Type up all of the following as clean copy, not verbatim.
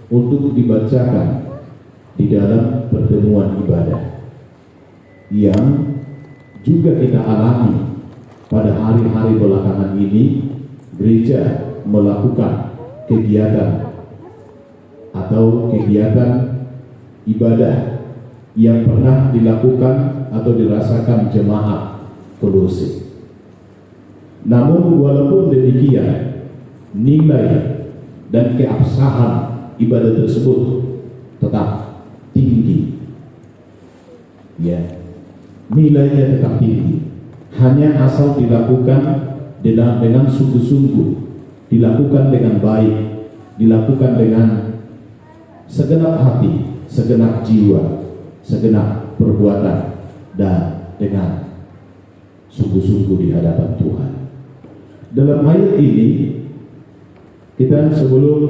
untuk dibacakan di dalam pertemuan ibadah yang juga kita alami pada hari-hari belakangan ini. Gereja melakukan kegiatan atau kegiatan ibadah yang pernah dilakukan atau dirasakan jemaat Kolose. Namun walaupun demikian, nilai dan keabsahan ibadah tersebut tetap tinggi. Ya, nilainya tetap tinggi. Hanya asal dilakukan dengan sungguh-sungguh, dilakukan dengan baik, dilakukan dengan segenap hati, segenap jiwa, segenap perbuatan, dan dengan sungguh-sungguh di hadapan Tuhan. Dalam ayat ini, kita sebelum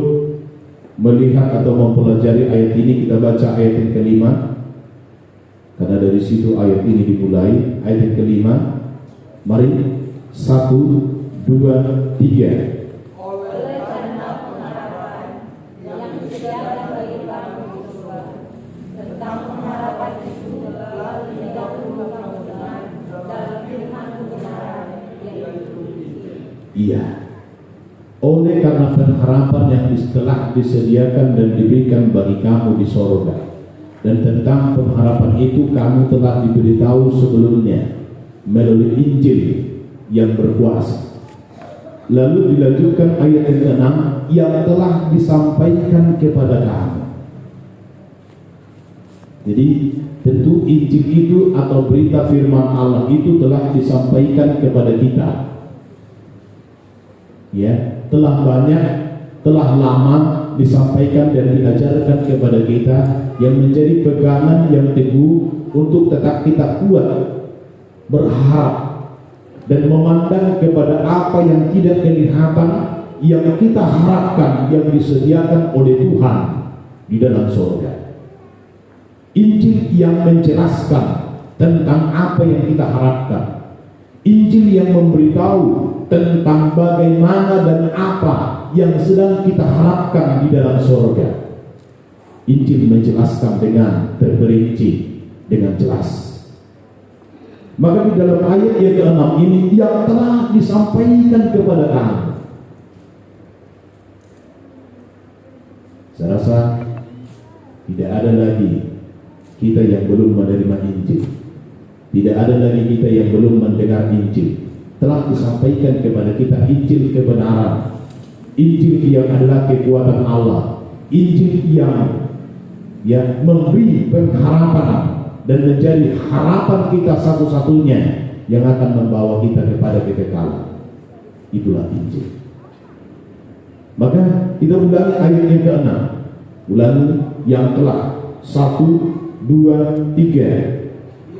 melihat atau mempelajari ayat ini, kita baca ayat yang kelima, karena dari situ ayat ini dimulai. Ayat yang kelima, mari 1, 2, 3. Oleh karena pengharapan yang disediakan bagi kamu di surga, tentang pengharapan itu lalu didahului kamu dalam firman kebenaran yaitu Iya. Oleh karena pengharapan yang telah disediakan dan diberikan bagi kamu di sorga, dan tentang pengharapan itu kamu telah diberitahu sebelumnya melalui Injil yang berkuasa. Lalu dilanjutkan ayat yang ke-6, yang telah disampaikan kepada kamu. Jadi tentu Injil itu atau berita firman Allah itu telah disampaikan kepada kita. Ya, telah banyak, telah lama disampaikan dan diajarkan kepada kita, yang menjadi pegangan yang teguh untuk tetap kita kuat berharap dan memandang kepada apa yang tidak kelihatan, yang kita harapkan, yang disediakan oleh Tuhan di dalam surga. Injil yang menjelaskan tentang apa yang kita harapkan, Injil yang memberitahu tentang bagaimana dan apa yang sedang kita harapkan di dalam surga. Injil menjelaskan dengan terperinci, dengan jelas. Maka di dalam ayat yang ke-6 ini, yang telah disampaikan kepada kamu. Saya rasa tidak ada lagi kita yang belum menerima Injil. Tidak ada lagi kita yang belum mendengar Injil. Telah disampaikan kepada kita Injil kebenaran, Injil yang adalah kekuatan Allah, Injil yang memberi pengharapan dan menjadi harapan kita satu-satunya yang akan membawa kita kepada kekekalan. Itulah Injil. Maka kita ulangi ayat yang ke-6. Ulangi yang telah. 1, 2, 3.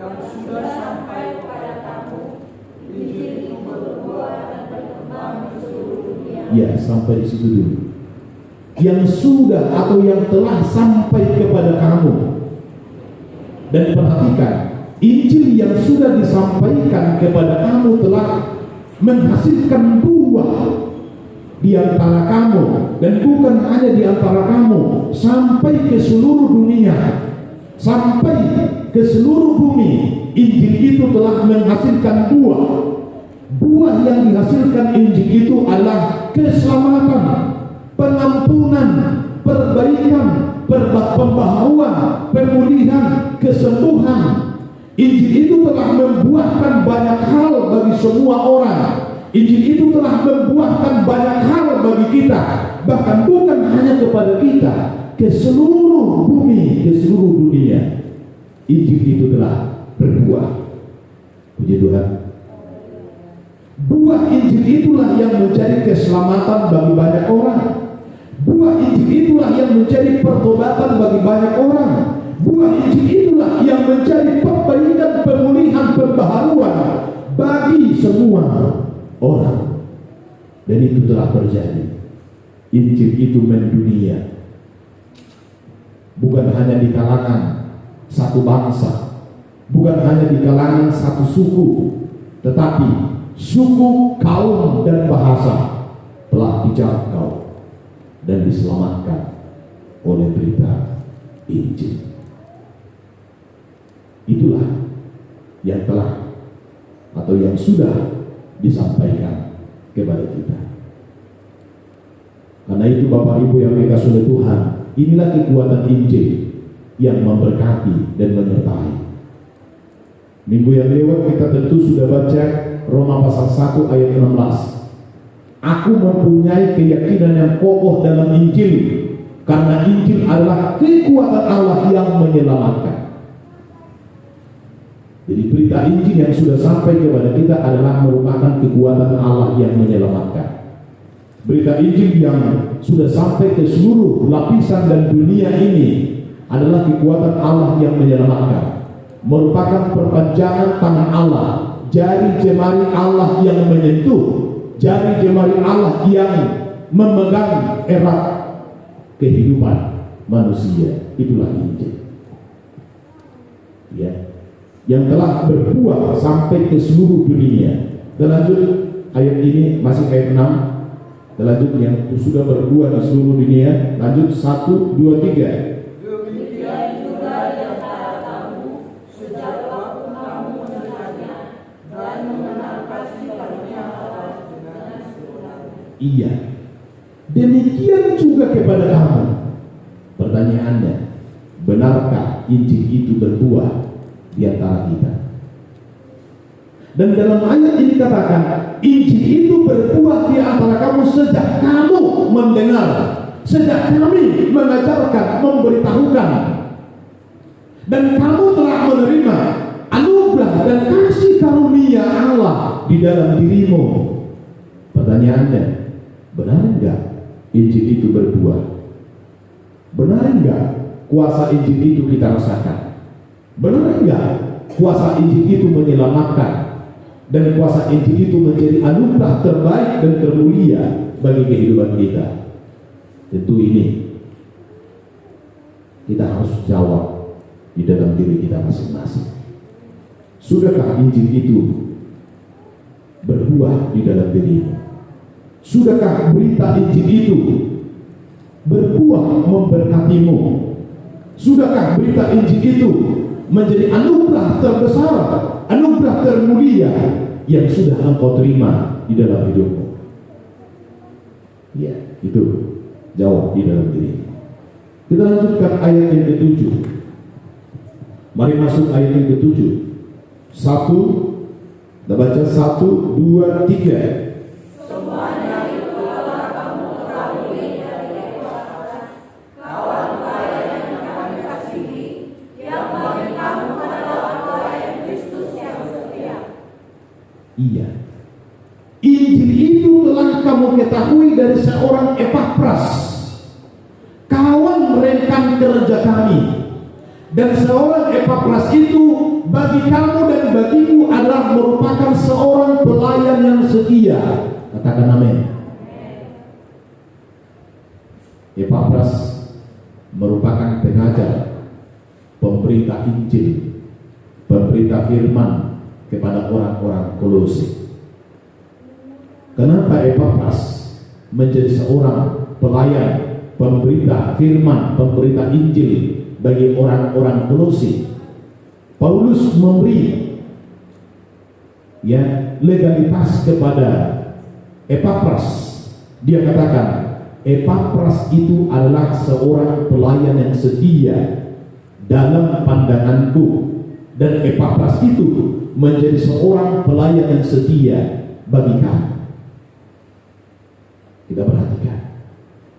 yang sudah sampai kepada kamu, Injil itu berbuah dan berkembang di seluruh dunia. Ya, sampai di situ dulu. Yang sudah atau yang telah sampai kepada kamu. Dan perhatikan, Injil yang sudah disampaikan kepada kamu telah menghasilkan buah di antara kamu, dan bukan hanya di antara kamu, sampai ke seluruh dunia, sampai ke seluruh bumi. Injil itu telah menghasilkan buah. Buah yang dihasilkan Injil itu adalah keselamatan, pengampunan, perbaikan, pembaharuan, pemulihan, kesembuhan. Injil itu telah membuahkan banyak hal bagi semua orang. Injil itu telah membuahkan banyak hal bagi kita, bahkan bukan hanya kepada kita, ke seluruh bumi, ke seluruh dunia. Injil itu telah berbuah. Puji Tuhan. Buah Injil itulah yang menjadi keselamatan bagi banyak orang. Buah Injil itulah yang menjadi pertobatan bagi banyak orang. Buah Injil itulah yang menjadi perbaikan, pemulihan, pembaharuan bagi semua orang. Dan itu telah terjadi. Injil itu mendunia. Bukan hanya di kalangan satu bangsa, bukan hanya di kalangan satu suku, tetapi suku, kaum, dan bahasa telah dijangkau dan diselamatkan Injil. Itulah yang telah atau yang sudah disampaikan kepada kita. Karena itu Bapak Ibu yang dikasihi oleh Tuhan, inilah kekuatan Injil yang memberkati dan menyertai. Minggu yang lewat kita tentu sudah baca Roma pasal 1 ayat 16. Aku mempunyai keyakinan yang kokoh dalam Injil, karena Injil adalah kekuatan Allah yang menyelamatkan. Jadi berita Injil yang sudah sampai kepada kita adalah merupakan kekuatan Allah yang menyelamatkan. Berita Injil yang sudah sampai ke seluruh lapisan dan dunia ini adalah kekuatan Allah yang menyelamatkan. Merupakan perpanjangan tangan Allah, jari jemari Allah yang menyentuh, jari jemari Allah yang memegang erat kehidupan manusia. Itulah Injil. Ya, yang telah berbuah sampai ke seluruh dunia. Kita lanjut ayat ini, masih ayat 6. Kita lanjut yang sudah berbuah di seluruh dunia. Lanjut 1, 2, 3. Demikian juga yang kamu sejak waktu kamu mendengarnya dan mengenal kasih karunia Allah dengan sebenarnya. Iya, demikian juga kepada kamu. Pertanyaannya, benarkah Injil itu berbuah di antara kita? Dan dalam ayat ini katakan, Injil itu berbuah di antara kamu sejak kamu mendengar, sejak kami mengajarkan, memberitahukan, dan kamu telah menerima anugerah dan kasih karunia Allah di dalam dirimu. Pertanyaannya, benar enggak Injil itu berbuah? Benar enggak kuasa Injil itu kita rasakan? Benar enggak kuasa Injil itu menyelamatkan? Dan kuasa Injil itu menjadi anugerah terbaik dan termulia bagi kehidupan kita. Tentu ini kita harus jawab di dalam diri kita masing-masing. Sudahkah Injil itu berbuah di dalam dirimu? Sudahkah berita Injil itu berbuah memberkatimu? Sudahkah berita Injil itu menjadi anugerah terbesar, anugerah termulia yang sudah engkau terima di dalam hidupmu? Ya, itu jawab di dalam diri. Kita lanjutkan ayat yang ke-7. Mari masuk ayat yang ke-7. 1, kita baca 1, 2, 3. Semuanya itu telah kamu ketahui dari Epafras, kawan pelayan yang kami kasihi, yang bagi kamu adalah pelayan Kristus yang setia. Iya, Injil itu telah kamu ketahui dari seorang Epafras, kawan rekan kerja kami. Dan seorang Epafras itu bagi kamu dan bagiku adalah merupakan seorang pelayan yang setia. Katakan amin. Epafras merupakan pengajar, pemberita Injil, pemberita firman kepada orang-orang Kolose. Kenapa Epafras menjadi seorang pelayan, pemberita firman, pemberita Injil bagi orang-orang Kolose? Paulus memberi legalitas kepada Epafras. Dia katakan, Epafras itu adalah seorang pelayan yang setia dalam pandanganku, dan Epafras itu menjadi seorang pelayan yang setia bagi kamu. Kita perhatikan,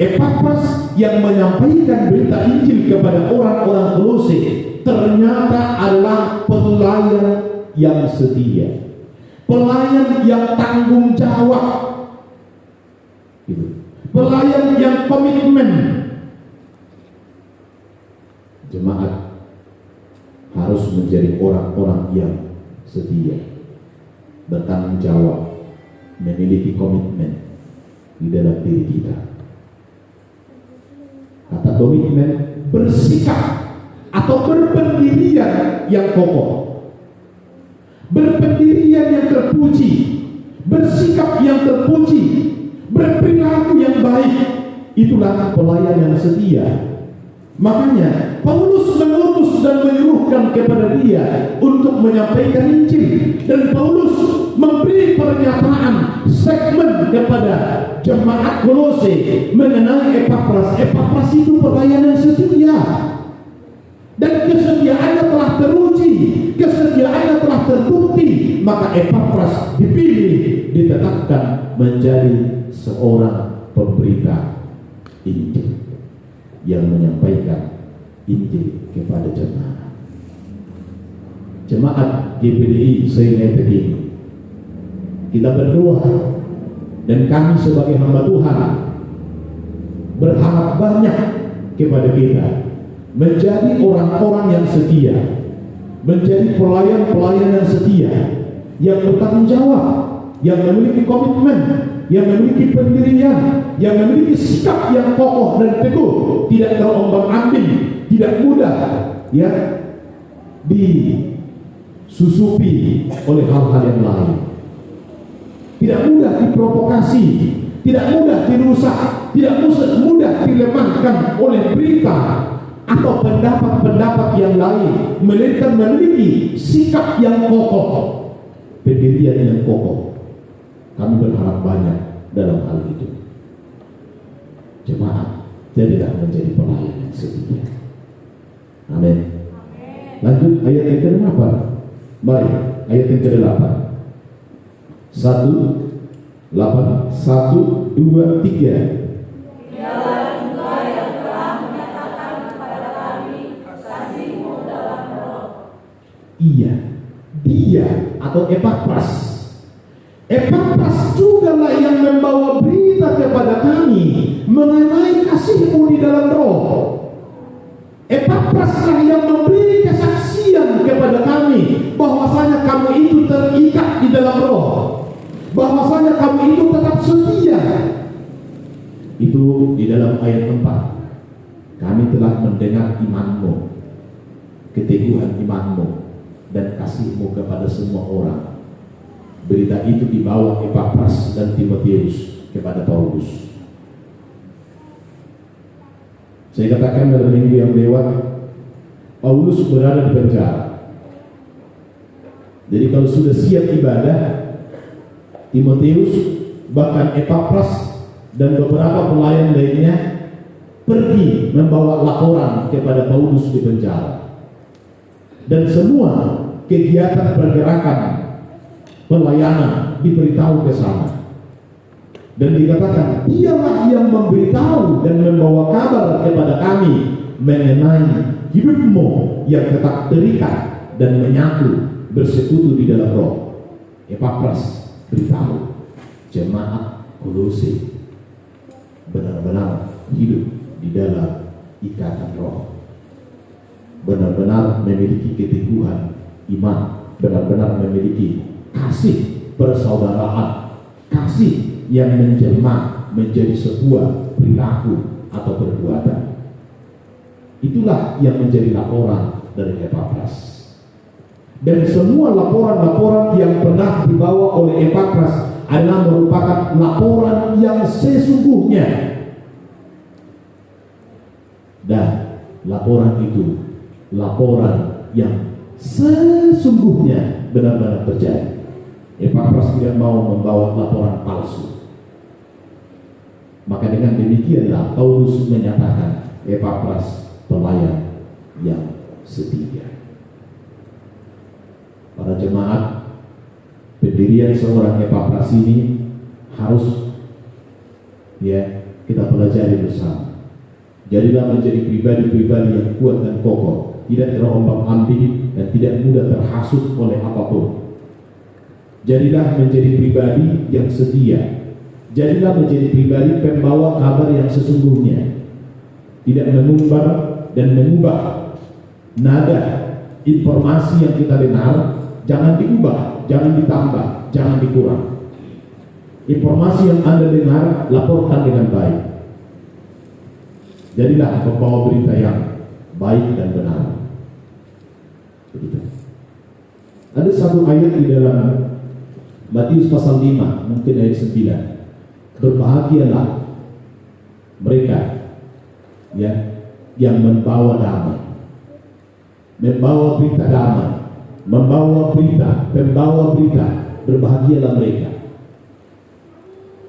Epafras yang menyampaikan berita Injil kepada orang-orang Kolose ternyata adalah pelayan yang setia, pelayan yang tanggung jawab, pelayan yang komitmen. Jemaat harus menjadi orang-orang yang setia, bertanggung jawab, memiliki komitmen di dalam diri kita. Kata komitmen, bersikap atau berpendirian yang kokoh, berpendirian yang terpuji, bersikap yang terpuji, berperilaku yang baik. Itulah pelayan yang setia. Makanya Paulus mengutus dan menyuruhkan kepada dia untuk menyampaikan Injil, dan Paulus memberi pernyataan segmen kepada jemaat Kolose mengenai Epafras. Epafras itu pelayan yang setia, dan kesetiaannya telah teruji, kesetiaannya telah terbukti. Maka Epafras dipilih, ditetapkan menjadi seorang pemberita Injil yang menyampaikan Injil kepada jemaat. Jemaat GPDI se-United ini, kita berdoa, dan kami sebagai hamba Tuhan berharap banyak kepada kita menjadi orang-orang yang setia, menjadi pelayan-pelayan yang setia, yang bertanggung jawab, yang memiliki komitmen, yang memiliki pendirian, yang memiliki sikap yang kokoh dan teguh, tidak terombang-ambing, tidak mudah ya disusupi oleh hal-hal yang lain, tidak mudah diprovokasi, tidak mudah dirusak, tidak mudah dilemahkan oleh berita atau pendapat-pendapat yang lain, melainkan memiliki sikap yang kokoh, pendirian yang kokoh. Kami berharap banyak dalam hal itu. Jemaat, jadilah menjadi pelayan yang setia. Amin. Lanjut ayat yang ke-8. Mari, ayat yang ke-8. 1, 2, 3. Dialah juga yang telah menyatakan kepada kami kasih-Mu dalam Roh. Iya, dia atau Epafras. Epafras jugalah yang membawa berita kepada kami mengenai kasih-Mu di dalam Roh. Epafraslah yang memberi kesaksian kepada kami bahwasanya kamu itu terikat di dalam Roh, bahwasanya kamu itu tetap setia. Itu di dalam ayat 4. Kami telah mendengar iman-Mu, keteguhan iman-Mu, dan kasih-Mu kepada semua orang. Berita itu dibawa Epafras dan Timotius kepada Paulus. Saya katakan dalam minggu yang lewat, Paulus berada di penjara. Jadi kalau sudah siap ibadah, Timotius, bahkan Epafras dan beberapa pelayan lainnya pergi membawa laporan kepada Paulus di penjara. Dan semua kegiatan pergerakan pelayanan diberitahu ke sana, dan dikatakan dialah yang memberitahu dan membawa kabar kepada kami mengenai hidup-Mu yang tetap terikat dan menyatu bersekutu di dalam Roh. Epafras beritahu jemaat Kolose benar-benar hidup di dalam ikatan Roh, benar-benar memiliki keteguhan iman, benar-benar memiliki kasih persaudaraan, kasih yang menjelma menjadi sebuah perilaku atau perbuatan. Itulah yang menjadi laporan dari Epafras. Dan semua laporan-laporan yang pernah dibawa oleh Epafras adalah merupakan laporan yang sesungguhnya. Dan laporan itu laporan yang sesungguhnya benar-benar terjadi. Epafras tidak mau membawa laporan palsu. Maka dengan demikianlah Paulus menyatakan Epafras pelayan yang setia. Para jemaat, pendirian seorang Epafras ini harus kita pelajari bersama. Jadilah menjadi pribadi-pribadi yang kuat dan kokoh, tidak terombang-ambing dan tidak mudah terhasut oleh apapun. Jadilah menjadi pribadi yang setia. Jadilah menjadi pribadi pembawa kabar yang sesungguhnya, tidak mengumbar dan mengubah nada informasi yang kita dengar. Jangan diubah, jangan ditambah, jangan dikurang. Informasi yang Anda dengar, laporkan dengan baik. Jadilah pembawa berita yang baik dan benar. Begitu. Ada satu ayat di dalam Matius pasal 5, mungkin ayat 9. Berbahagialah mereka yang membawa damai, membawa berita damai, membawa berita, pembawa berita, berbahagialah mereka.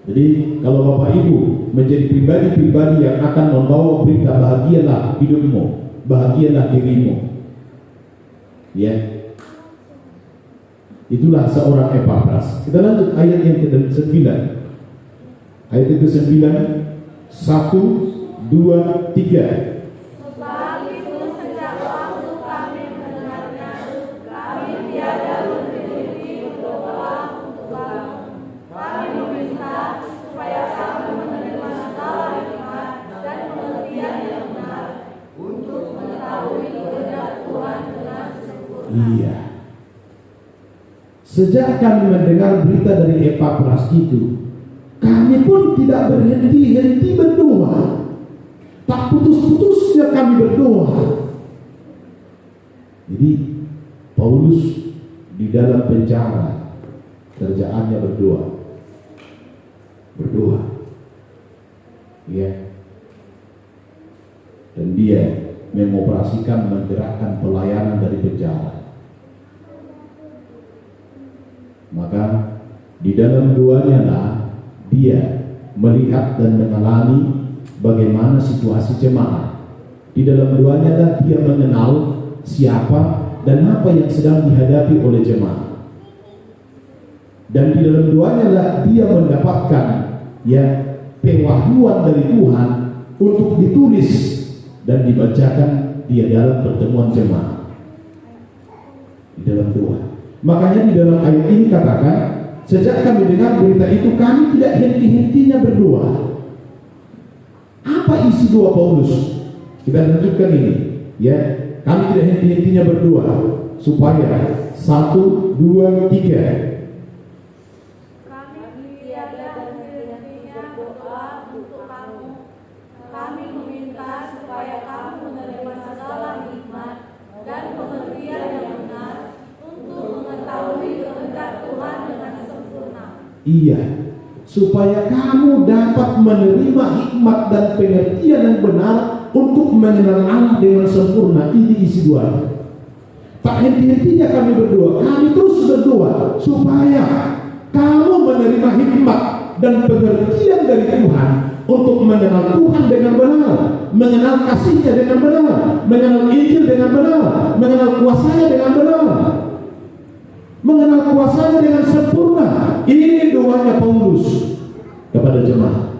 Jadi kalau Bapak Ibu menjadi pribadi-pribadi yang akan membawa berita, bahagialah hidupmu, bahagialah dirimu. Ya, itulah seorang Epafras. Kita lanjut ayat yang ke-9. Ayat yang ke-9, 1, 2, 3. Sebab itu sejak waktu kami mendengarnya, kami tiada berhenti berdoa untuk kamu. Kami meminta supaya kamu menerima segala hikmat dan pengertian yang benar untuk mengetahui kehendak Tuhan dengan sempurna. Iya. Sejak kami mendengar berita dari Epafras itu, kami pun tidak berhenti-henti berdoa. Tak putus-putusnya kami berdoa. Jadi Paulus di dalam penjara, kerjaannya berdoa. Berdoa. Ya. Dan dia mengoperasikan, menggerakkan pelayanan dari penjara. Maka di dalam doanya lah dia melihat dan mengalami bagaimana situasi jemaat. Di dalam doanya lah dia mengenal siapa dan apa yang sedang dihadapi oleh jemaat. Dan di dalam doanya lah dia mendapatkan pewahyuan dari Tuhan untuk ditulis dan dibacakan dia dalam pertemuan jemaat. Di dalam doa. Makanya di dalam ayat ini katakan, sejak kami dengar berita itu, kami tidak henti-hentinya berdoa. Apa isi doa Paulus? Kita lanjutkan ini. Ya, kami tidak henti-hentinya berdoa supaya 1, 2, 3. Kami tiada berhenti-hentinya berdoa untuk kamu. Kami meminta supaya kamu menerima segala hikmat dan pengertian yang benar untuk mengetahui kehendak Tuhan dengan sempurna. Iya, supaya kamu dapat menerima hikmat dan pengertian yang benar untuk mengenal Allah dengan sempurna. Ini isi doanya. Tak henti-hentinya kami berdoa, kami terus berdoa supaya kamu menerima hikmat dan pengertian dari Tuhan untuk mengenal Tuhan dengan benar, mengenal kasih-Nya dengan benar, mengenal Injil dengan benar, mengenal kuasa-Nya dengan benar, mengenal kuasa-Nya dengan sempurna. Ini doanya Paulus kepada jemaat.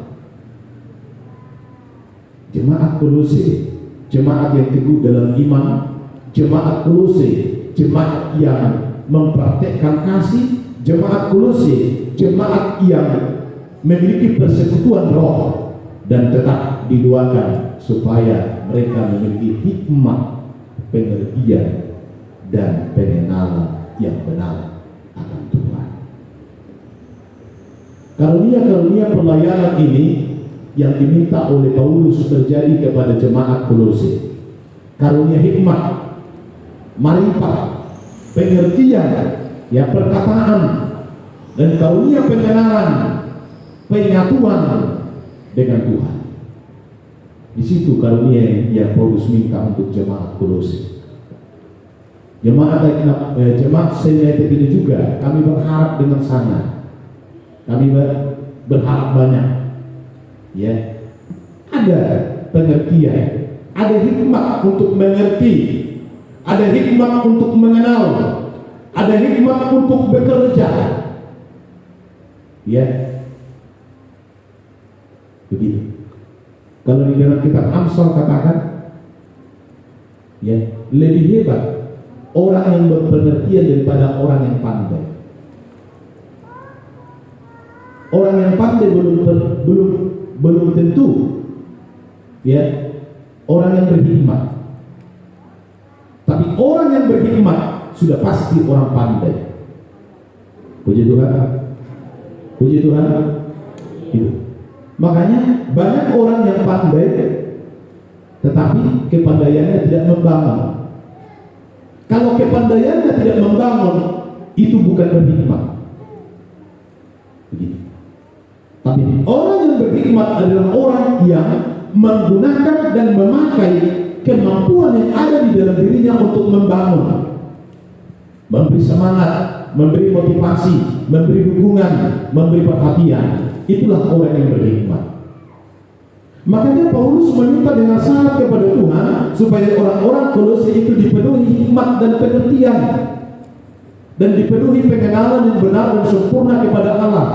Jemaat Kolose, jemaat yang teguh dalam iman, jemaat Kolose, jemaat yang mempraktekkan kasih, jemaat Kolose, jemaat yang memiliki persekutuan roh, dan tetap didoakan supaya mereka memiliki hikmat, pengertian, dan pengenalan yang benar akan Tuhan. Karunia-karunia pelayanan ini yang diminta oleh Paulus terjadi kepada jemaat Kolose. Karunia hikmat, marifat, pengertian, perkataan, dan karunia pengenalan, penyatuan dengan Tuhan. Di situ karunia yang Paulus minta untuk jemaat Kolose. Jemaat United ini juga kami berharap dengan sangat. Kami berharap banyak. Ya, ada pengertian, ada hikmat untuk mengerti, ada hikmat untuk mengenal, ada hikmat untuk bekerja. Ya, begitu. Kalau di dalam kitab Amsal katakan, lebih hebat orang yang berpengertian daripada orang yang pandai. Orang yang pandai belum tentu orang yang berhikmat. Tapi orang yang berhikmat sudah pasti orang pandai. Puji Tuhan. Puji Tuhan. Gitu. Makanya banyak orang yang pandai tetapi kepandaiannya tidak membangun. Kalau kepandaiannya tidak membangun, itu bukan berhikmat. Begitu. Tapi orang yang berhikmat adalah orang yang menggunakan dan memakai kemampuan yang ada di dalam dirinya untuk membangun, memberi semangat, memberi motivasi, memberi dukungan, memberi perhatian. Itulah orang yang berhikmat. Makanya Paulus meminta dengan sangat kepada Tuhan supaya orang-orang Kolose itu dipenuhi hikmat dan pengertian, dan dipenuhi pengenalan yang benar dan sempurna kepada Allah.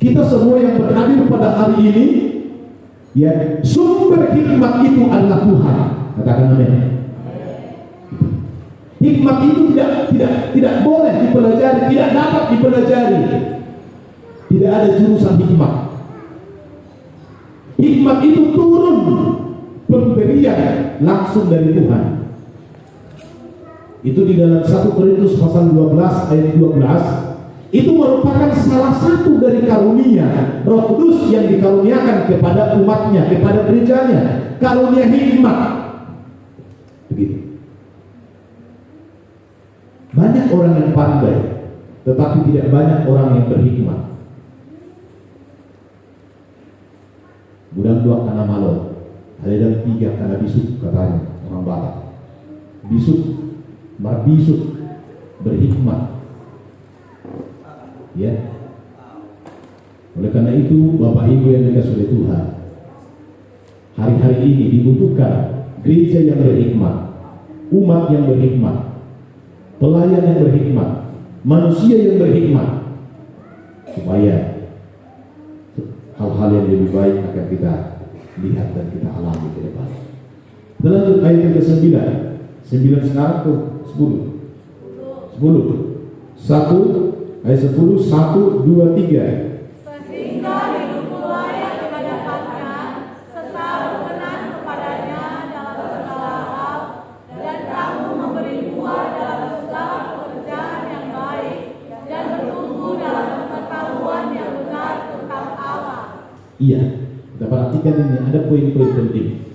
Kita semua yang berhadir pada hari ini, ya, sumber hikmat itu adalah Tuhan. Katakan amin. Hikmat itu tidak boleh dipelajari, tidak dapat dipelajari. Tidak ada jurusan hikmat. Hikmat itu turun pemberian langsung dari Tuhan. Itu di dalam 1 Korintus pasal 12 ayat 12. Itu merupakan salah satu dari karunia Roh Kudus yang dikaruniakan kepada umatnya, kepada gerejanya, karunia hikmat. Begitu. Banyak orang yang pandai, tetapi tidak banyak orang yang berhikmat. Budang dua karena malo, ada dan tiga karena bisuk, katanya orang Batak. Bisuk, marbisuk, berhikmat. Ya. Oleh karena itu, Bapak Ibu yang dikasihi oleh Tuhan, hari-hari ini dibutuhkan gereja yang berhikmat, umat yang berhikmat, pelayan yang berhikmat, manusia yang berhikmat, supaya hal-hal yang lebih baik akan kita lihat dan kita alami ke depan. Kita lanjut ayat yang ke-9. 9 sekarang tuh 10. 1 ayat 10, 1, 2, 3. Sehingga hidupmu layak di hadapannya, serta berkenan kepadanya dalam segala hal, dan kamu memberi buah dalam segala pekerjaan yang baik, dan bertumbuh dalam pengetahuan yang benar tentang Allah. Iya, kita perhatikan ini, ada poin-poin penting.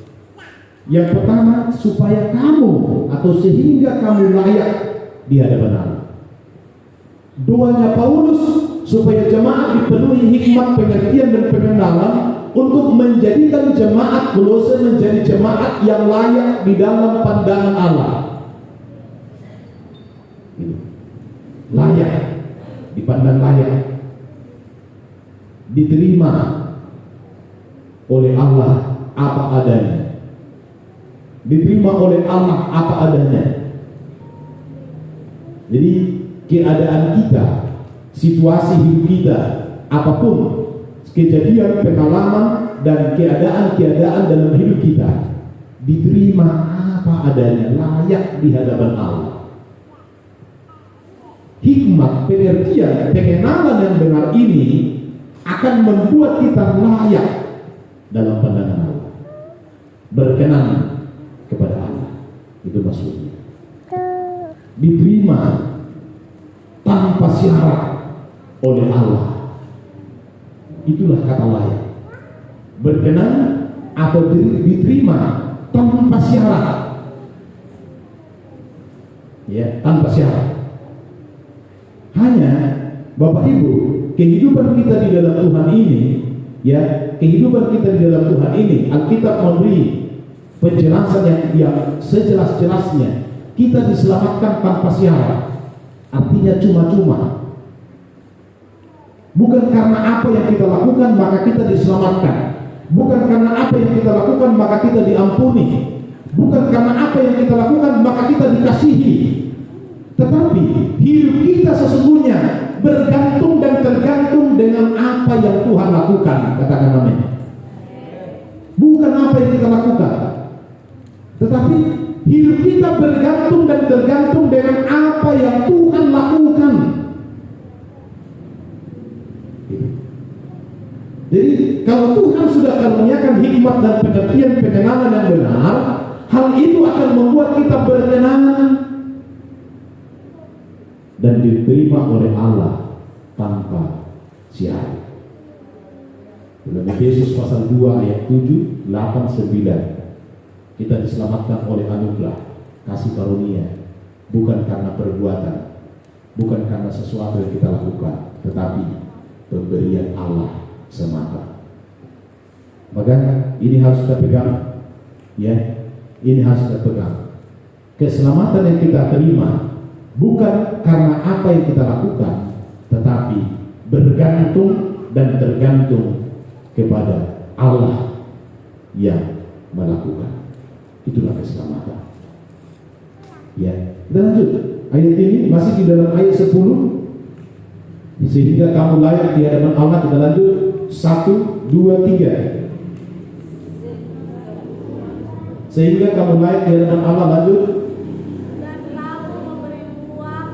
Yang pertama, supaya kamu atau sehingga kamu layak di hadapan Allah. Doanya Paulus supaya jemaat dipenuhi hikmat, pengertian dan pengenalan untuk menjadikan jemaat Kolose menjadi jemaat yang layak di dalam pandangan Allah. Layak, dipandang layak, diterima oleh Allah apa adanya, diterima oleh Allah apa adanya. Jadi keadaan kita, situasi hidup kita, apapun kejadian, pengalaman dan keadaan-keadaan dalam hidup kita, diterima apa adanya, layak di hadapan Allah. Hikmat, pengertian, pengenalan yang benar ini akan membuat kita layak dalam pandangan Allah, berkenan kepada Allah. Itu maksudnya. Diterima tanpa syarat oleh Allah. Itulah kata layak. Berkenan atau diterima tanpa syarat. Ya, tanpa syarat. Hanya Bapak Ibu, kehidupan kita di dalam Tuhan ini, ya, kehidupan kita di dalam Tuhan ini, Alkitab memberi penjelasan yang sejelas-jelasnya. Kita diselamatkan tanpa syarat. Artinya cuma-cuma. Bukan karena apa yang kita lakukan maka kita diselamatkan. Bukan karena apa yang kita lakukan maka kita diampuni. Bukan karena apa yang kita lakukan maka kita dikasihi. Tetapi hidup kita sesungguhnya bergantung dan tergantung dengan apa yang Tuhan lakukan. Katakan amin. Bukan apa yang kita lakukan, tetapi hidup kita bergantung dan tergantung dengan apa yang Tuhan lakukan. Jadi kalau Tuhan sudah karuniakan hikmat dan pengertian pengenalan yang benar, hal itu akan membuat kita berkenan dan diterima oleh Allah tanpa syarat. Dalam Efesus pasal 2 ayat 7, 8, 9, kita diselamatkan oleh anugerah, kasih karunia, bukan karena perbuatan, bukan karena sesuatu yang kita lakukan, tetapi pemberian Allah semata. Maka ini harus kita pegang, ya. Ini harus kita pegang. Keselamatan yang kita terima bukan karena apa yang kita lakukan, tetapi bergantung dan tergantung kepada Allah yang melakukan. Itulah keselamatan. Ya, kita lanjut. Ayat ini masih di dalam ayat 10. Sehingga kamu layak di hadapan Allah. Kita lanjut. 1, 2, 3. Sehingga kamu layak di hadapan Allah. Lanjut. Dan kamu memberi buah.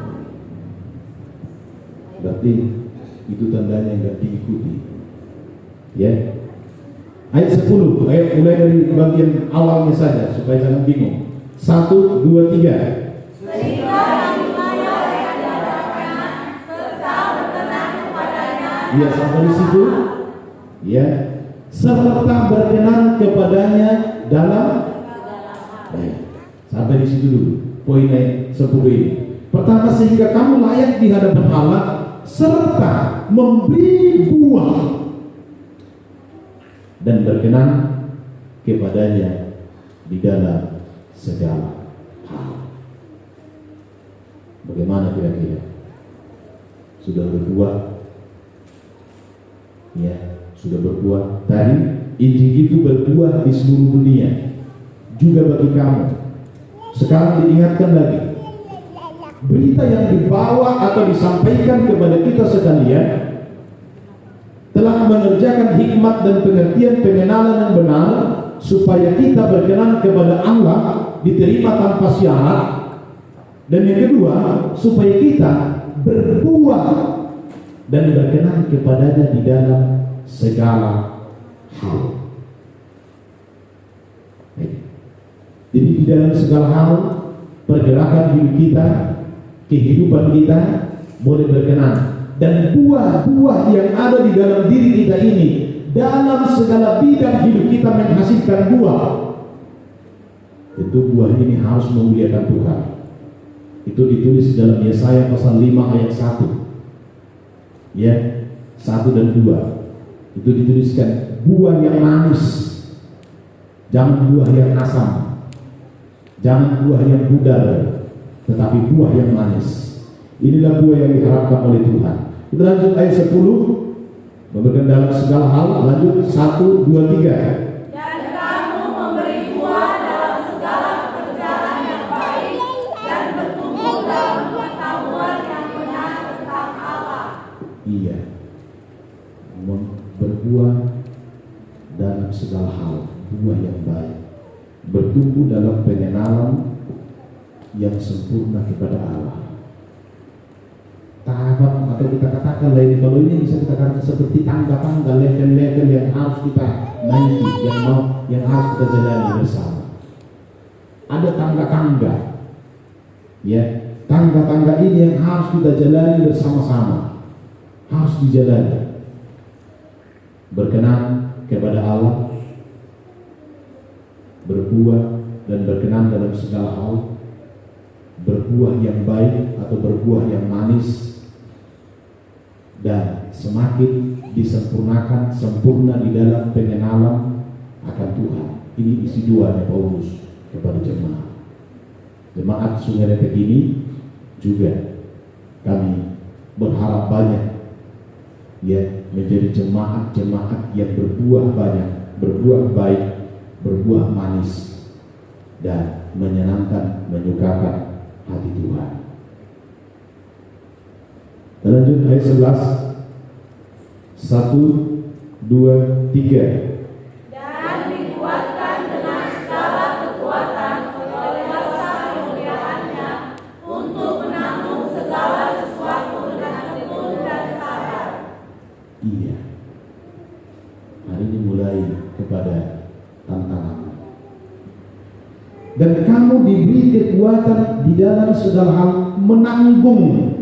Berarti itu tandanya enggak diikuti. Ya. Ayat 10. Ayat mulai dari bagian awalnya saja supaya jangan bingung. 1, 2, 3. Sehingga kamu layak di hadapannya serta berkenan kepadanya. Ya, sampai di situ. Ya. Serta berkenan kepadanya dalam. Ya. Sampai di situ dulu. Poinnya 10 ini. Pertama, sehingga kamu layak di hadapan Allah serta memberi buah dan berkenan kepadanya di dalam segala hal. Bagaimana kira-kira? Sudah berbuah? Ya, sudah berbuah. Tadi Injil itu berbuah di seluruh dunia, juga bagi kamu. Sekarang diingatkan lagi, berita yang dibawa atau disampaikan kepada kita sekalian telah mengerjakan hikmat dan pengertian pengenalan yang benar supaya kita berkenan kepada Allah, diterima tanpa syarat. Dan yang kedua, supaya kita berbuah dan berkenan kepadanya di dalam segala hal. Jadi di dalam segala hal, pergerakan hidup kita, kehidupan kita boleh berkenan. Dan buah-buah yang ada di dalam diri kita ini, dalam segala bidang hidup kita menghasilkan buah. Itu buah ini harus memuliakan Tuhan. Itu ditulis dalam Yesaya pasal 5 ayat 1. Ya, 1 dan 2. Itu dituliskan buah yang manis, jangan buah yang asam. Jangan buah yang pudar, tetapi buah yang manis. Inilah buah yang diharapkan oleh Tuhan. Kita lanjut ayat 10. Memberikan dalam segala hal. Lanjut 1, 2, 3. Dan kamu memberi buah dalam segala pekerjaan yang baik dan bertumbuh dalam pengetahuan yang benar tentang Allah. Iya, berbuah dalam segala hal, buah yang baik, bertumbuh dalam pengenalan yang sempurna kepada Allah. Tahap atau kita katakan lain, kalau ini bisa kita katakan seperti tangga-tangga, level-level yang harus kita naiki, yang harus kita jalani bersama. Ada tangga-tangga, ya, tangga-tangga ini yang harus kita jalani bersama-sama, harus dijalani. Berkenan kepada Allah, berbuah dan berkenan dalam segala hal, berbuah yang baik atau berbuah yang manis, dan semakin disempurnakan, sempurna di dalam pengenalan akan Tuhan. Ini isi doanya Paulus kepada jemaat. Jemaat Sungai Lepek ini juga kami berharap banyak, ya, menjadi jemaat-jemaat yang berbuah banyak, berbuah baik, berbuah manis, dan menyenangkan, menyukakan hati Tuhan. Dan lanjut ayat 11. 1, 2, 3. Dan dikuatkan dengan segala kekuatan oleh kuasa kemuliaannya untuk menanggung segala sesuatu dengan tekun dan sabar. Iya. Hari ini mulai kepada tantangan. Dan kamu diberi kekuatan di dalam segala hal menanggung.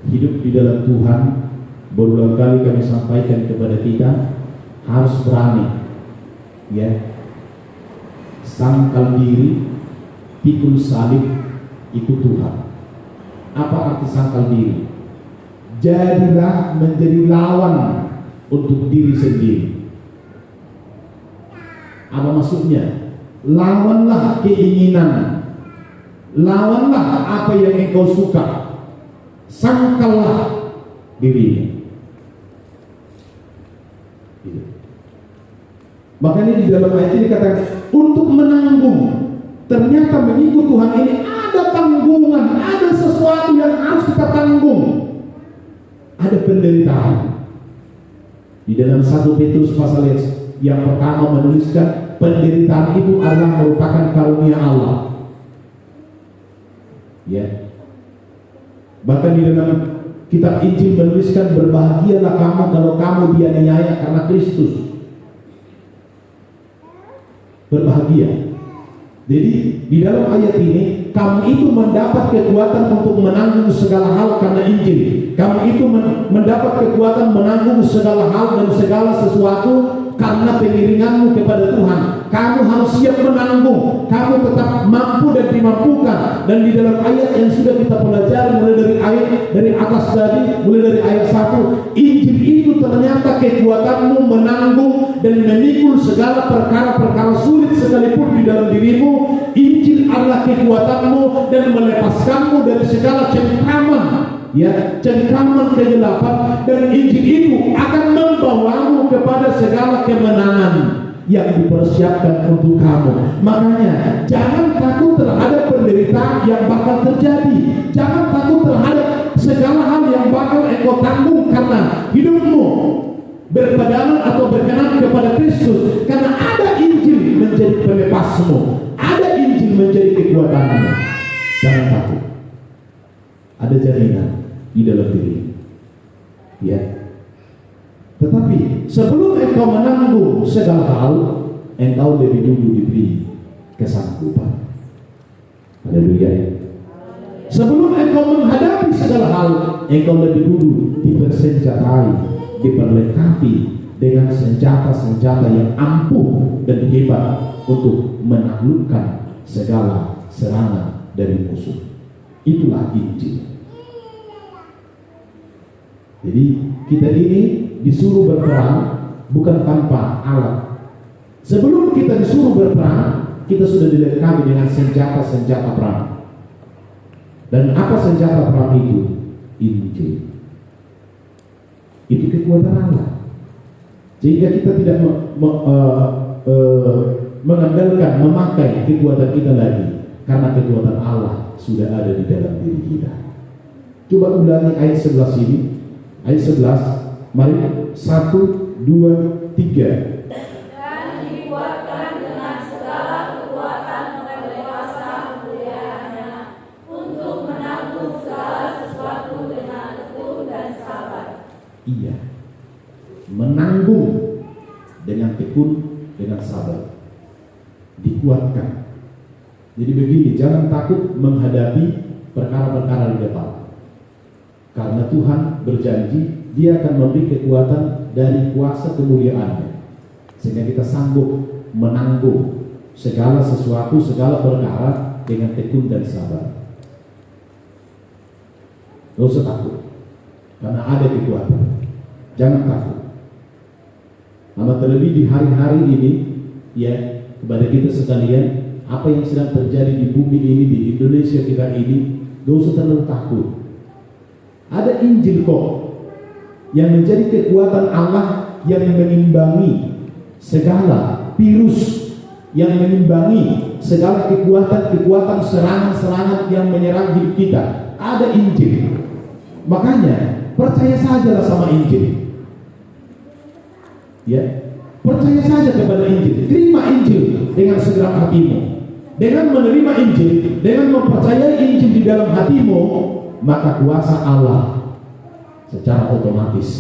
Hidup di dalam Tuhan, berulang kali kami sampaikan kepada kita, harus berani, ya. Sangkal diri, pikul salib, itu Tuhan. Apa arti sangkal diri? jadilah menjadi lawan untuk diri sendiri. Apa maksudnya? Lawanlah keinginan, lawanlah apa yang engkau suka, sangkallah dirinya. Makanya di dalam ayat ini dikatakan untuk menanggung. Ternyata mengikut Tuhan ini ada tanggungan, ada sesuatu yang harus kita tanggung. Ada penderitaan. Di dalam 1 Petrus pasal yang pertama menuliskan penderitaan itu adalah merupakan karunia Allah. Ya. Bahkan di dalam kitab Injil menuliskan berbahagialah kamu kalau kamu dianiaya karena Kristus. Berbahagia. Jadi di dalam ayat ini kamu itu mendapat kekuatan untuk menanggung segala hal karena Injil. Kamu itu mendapat kekuatan menanggung segala hal dan segala sesuatu karena pengiringanmu kepada Tuhan. Kamu harus siap menanggung. Kamu tetap mampu dan dimampukan. Dan di dalam ayat yang sudah kita pelajari dari atas tadi, mulai dari ayat 1, Injil itu ternyata kekuatanmu menanggung dan memikul segala perkara-perkara sulit sekalipun di dalam dirimu. Injil adalah kekuatanmu dan melepaskanmu dari segala cengkraman, ya, cengkraman kegelapan, dan Injil itu akan membawamu kepada segala kemenangan yang dipersiapkan untuk kamu. Makanya jangan takut terhadap penderitaan yang bakal terjadi. Jangan takut terhadap segala hal yang bakal engkau tanggung karena hidupmu berpegangan atau berkenan kepada Kristus. Karena ada Injil menjadi pelepasmu, ada Injil menjadi kekuatanmu. Jangan takut. Ada jaminan di dalam diri. Ya. Tetapi sebelum engkau menanggung segala hal, engkau lebih dulu diberi kesanggupan. Haleluya. Sebelum engkau menghadapi segala hal, engkau lebih dulu dipersenjatai, diperlengkapi dengan senjata-senjata yang ampuh dan hebat untuk menaklukkan segala serangan dari musuh. Itulah Injil. Jadi kita ini disuruh berperang bukan tanpa alat. Sebelum kita disuruh berperang, kita sudah dilengkapi dengan senjata-senjata perang. Dan apa senjata perang itu? Injil. Itu kekuatan Allah. Sehingga kita tidak mengandalkan, memakai kekuatan kita lagi, karena kekuatan Allah sudah ada di dalam diri kita. Coba ulangi ayat 11 ini. Ayat 11, mari 1, 2, 3. Dan dikuatkan dengan segala kekuatan oleh kuasa kemuliaannya untuk menanggung segala sesuatu dengan tekun dan sabar. Iya, menanggung dengan tekun, dengan sabar, dikuatkan. Jadi begini, jangan takut menghadapi perkara-perkara di depan. Karena Tuhan berjanji Dia akan memberi kekuatan dari kuasa kemuliaan-Nya, sehingga kita sanggup menanggung segala sesuatu, segala perkara dengan tekun dan sabar. Tidak usah takut, karena ada kekuatan. Jangan takut. Amat terlebih di hari-hari ini, ya, kepada kita sekalian, apa yang sedang terjadi di bumi ini, di Indonesia kita ini, tidak usah terlalu takut. Ada Injil kok yang menjadi kekuatan Allah yang mengimbangi segala virus, yang mengimbangi segala kekuatan serangan-serangan yang menyerang hidup kita. Ada Injil. Makanya percaya sajalah sama Injil. Ya, percaya saja kepada Injil. Terima Injil dengan segenap hatimu. Dengan menerima Injil, dengan mempercayai Injil di dalam hatimu, maka kuasa Allah secara otomatis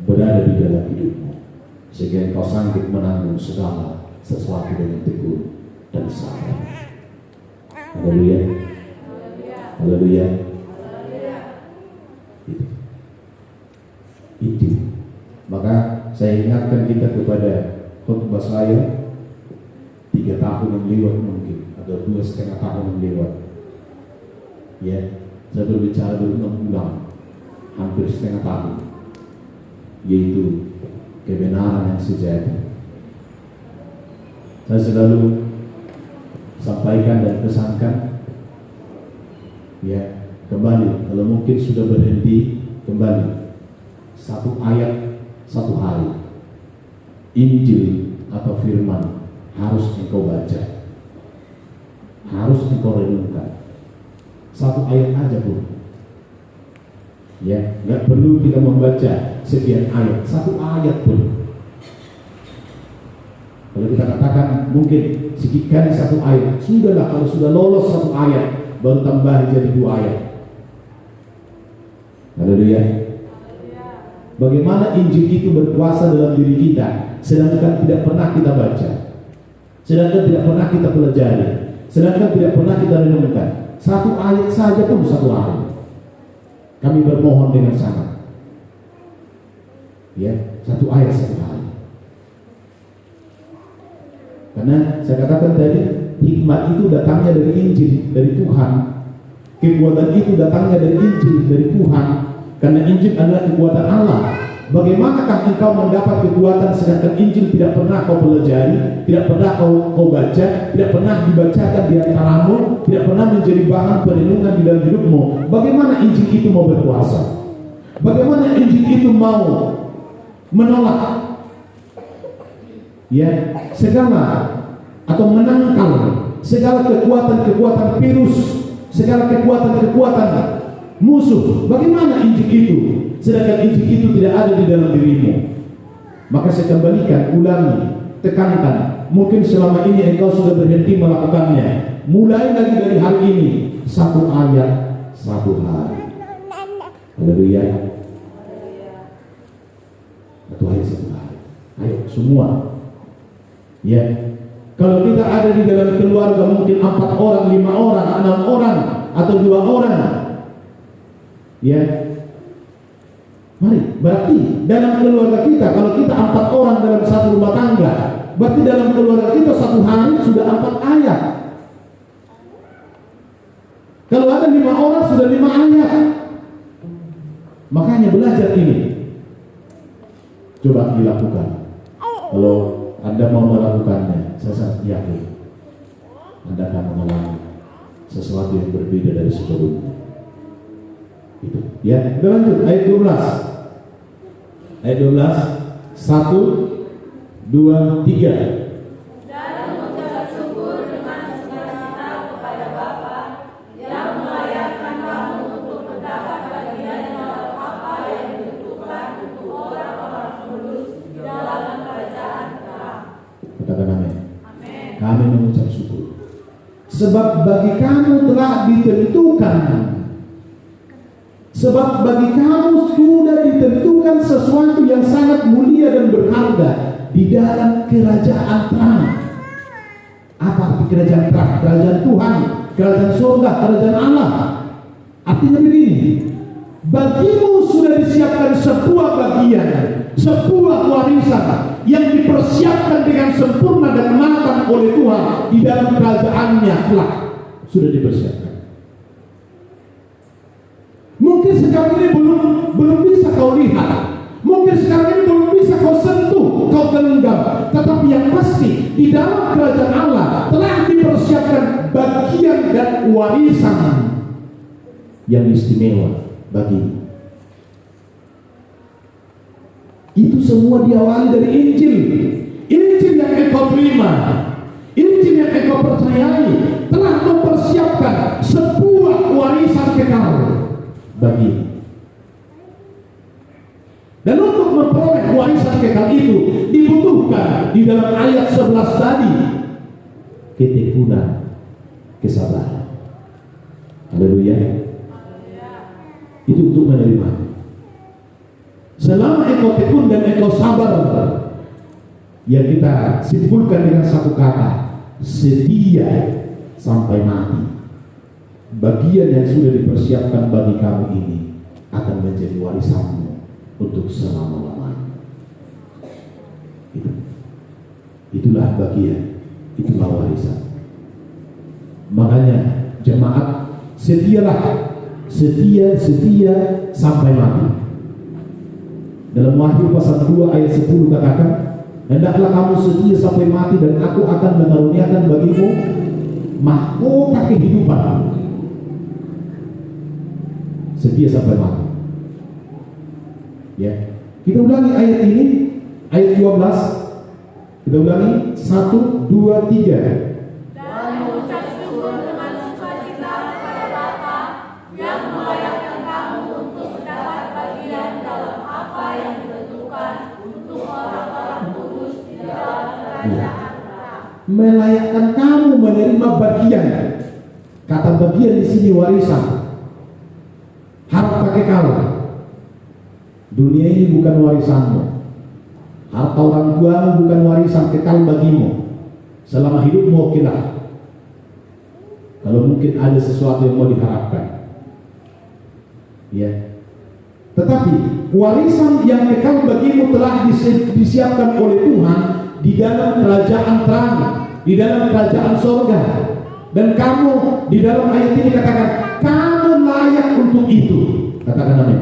berada di dalam hidupmu, sehingga engkau sanggup menanggung segala sesuatu dengan tekun dan sabar. Haleluya. Haleluya. Itu. Maka saya ingatkan kita kepada khotbah saya 3 tahun yang lewat mungkin, atau 2,5 tahun yang lewat. Ya, saya berbicara 6 bulan hampir setengah tahun, yaitu kebenaran yang sejati. Saya selalu sampaikan dan pesankan, ya, kembali, kalau mungkin sudah berhenti, kembali satu ayat, satu hari, Injil atau firman harus engkau baca, harus engkau renungkan. Satu ayat aja pun, ya, nggak perlu kita membaca sekian ayat, satu ayat pun. Kalau kita katakan mungkin sekian satu ayat, sudahlah. Kalau sudah lolos satu ayat, baru tambah jadi 2 ayat. Haleluya. Bagaimana Injil itu berkuasa dalam diri kita, sedangkan tidak pernah kita baca, sedangkan tidak pernah kita pelajari, sedangkan tidak pernah kita renungkan. Satu ayat saja pun satu hari. Kami bermohon dengan sangat, ya, satu ayat satu hari. Karena saya katakan tadi, hikmat itu datangnya dari Injil, dari Tuhan. Kekuatan itu datangnya dari Injil, dari Tuhan. Karena Injil adalah kekuatan Allah. Bagaimanakah engkau mendapat kekuatan sedangkan Injil tidak pernah kau pelajari, tidak pernah kau baca, tidak pernah dibacakan di antaramu, tidak pernah menjadi bahan perenungan di dalam hidupmu? Bagaimana Injil itu mau berkuasa? Bagaimana Injil itu mau menolak, ya, segala atau menangkal segala kekuatan-kekuatan virus, segala kekuatan-kekuatan musuh? Bagaimana Injil itu sedangkan Injil itu tidak ada di dalam dirimu? Maka saya kembalikan, ulangi, tekankan. Mungkin selama ini engkau sudah berhenti melakukannya. Mulai lagi dari hari ini, satu ayat satu hari. Haleluya. Satu ayat satu hari. Ayo semua. Ya, kalau kita ada di dalam keluarga mungkin 4 orang, 5 orang, 6 orang, atau 2 orang, ya, mari, berarti dalam keluarga kita, kalau kita 4 orang dalam satu rumah tangga, berarti dalam keluarga kita satu hari sudah 4 ayat. Kalau ada 5 orang sudah 5 ayat. Makanya belajar ini, coba dilakukan. Kalau Anda mau melakukannya, saya sangat yakin Anda akan mengalami sesuatu yang berbeda dari sebelumnya. Itu. Ya, kita lanjut ayat 12. Ayat 12, 1, 2, 3. Dan mengucap syukur dengan sukacita kepada Bapa yang melayakkan kamu untuk mendapat bagian dalam apa yang ditentukan untuk orang-orang kudus dalam kerajaan Allah. Katakan amin. Amin. Kami mengucap syukur, sebab bagi kamu telah ditentukan, sebab bagi kamu sudah ditentukan sesuatu yang sangat mulia dan berharga di dalam kerajaan terang. Apa arti kerajaan terang? Kerajaan Tuhan, kerajaan surga, kerajaan Allah. Artinya begini, bagimu sudah disiapkan sebuah bagian, sebuah warisan yang dipersiapkan dengan sempurna dan matang oleh Tuhan di dalam kerajaannya kelak. Sudah dipersiapkan. Mungkin sekarang ini belum bisa kau lihat, mungkin sekarang ini belum bisa kau sentuh, kau genggam, tetapi yang pasti di dalam kerajaan Allah telah dipersiapkan bagian dan warisan yang istimewa bagimu. Itu semua diawali dari Injil. Injil yang engkau terima, Injil yang engkau percayai telah mempersiapkan sebuah warisan kekal bagi. Dan untuk memperoleh warisan kekal itu dibutuhkan di dalam ayat 11 tadi ketekunan, kesabaran. Haleluya. Itu untuk menerima. Selama engkau tekun dan engkau sabar, yang kita simpulkan dengan satu kata, setia sampai mati. Bagian yang sudah dipersiapkan bagi kamu ini akan menjadi warisanmu untuk selama-lamanya. Itulah bagian, itulah warisan. Makanya jemaat, setialah setia sampai mati. Dalam Wahyu pasal 2 ayat 10 katakan, hendaklah kamu setia sampai mati dan aku akan mengaruniakan bagimu mahkota kehidupan. Setia sampai mati. Ya. Kita ulangi ayat ini, ayat 12. Kita ulangi 1, 2, 3. Dan mengucap syukur dengan sukacita kepada Bapa yang melayakkan kamu untuk mendapat bagian dalam apa yang ditentukan untuk orang-orang kudus di dalam kerajaan Allah. Melayakkan kamu menerima bagian. Kata bagian di sini warisan. Harta kekal. Dunia ini bukan warisanmu. Harta orang tuamu bukan warisan kekal bagimu. Selama hidupmu okelah. Kalau mungkin ada sesuatu yang mau diharapkan. Ya. Tetapi warisan yang kekal bagimu telah disiapkan oleh Tuhan di dalam kerajaan terang, di dalam kerajaan surga. Dan kamu di dalam ayat ini katakan, kamu layak untuk itu. Katakan amin.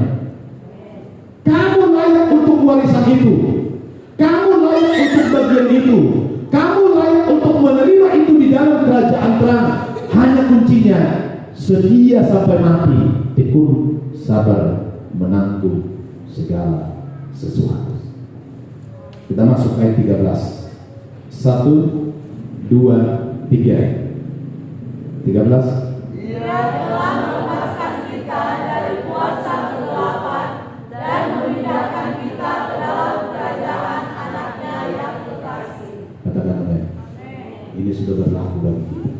Kamu layak untuk warisan itu. Kamu layak untuk bagian itu. Kamu layak untuk menerima itu di dalam kerajaan terang. Hanya kuncinya setia sampai mati, tekun sabar menanggung segala sesuatu. Kita masuk ayat 13. 1, 2, 3. 13. Dia telah melepaskan kita dari kuasa kegelapan dan memindahkan kita ke dalam kerajaan anaknya yang terkasih. Katakan amin. Ini sudah berlaku bagi kita.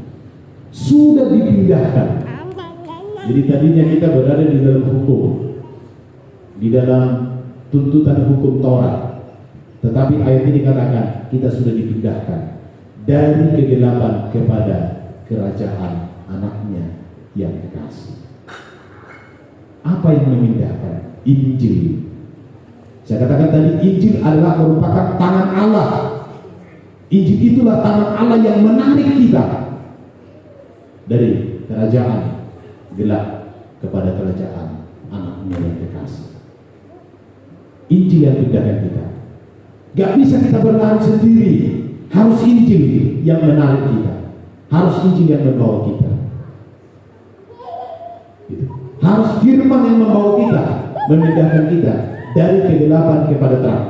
Sudah dipindahkan. Jadi tadinya kita berada di dalam hukum, di dalam tuntutan hukum Taurat. Tetapi ayat ini katakan kita sudah dipindahkan dari kegelapan kepada kerajaan anaknya yang kekasih. Apa yang memindahkan? Injil. Saya katakan tadi, Injil adalah merupakan tangan Allah. Injil itulah tangan Allah yang menarik kita dari kerajaan gelap kepada kerajaan anaknya yang kekasih. Injil yang pindahkan kita. Gak bisa kita berlari sendiri. Harus Injil yang menarik kita. Harus Injil yang membawa kita. Gitu. Harus firman yang membawa kita, memindahkan kita dari kegelapan kepada terang.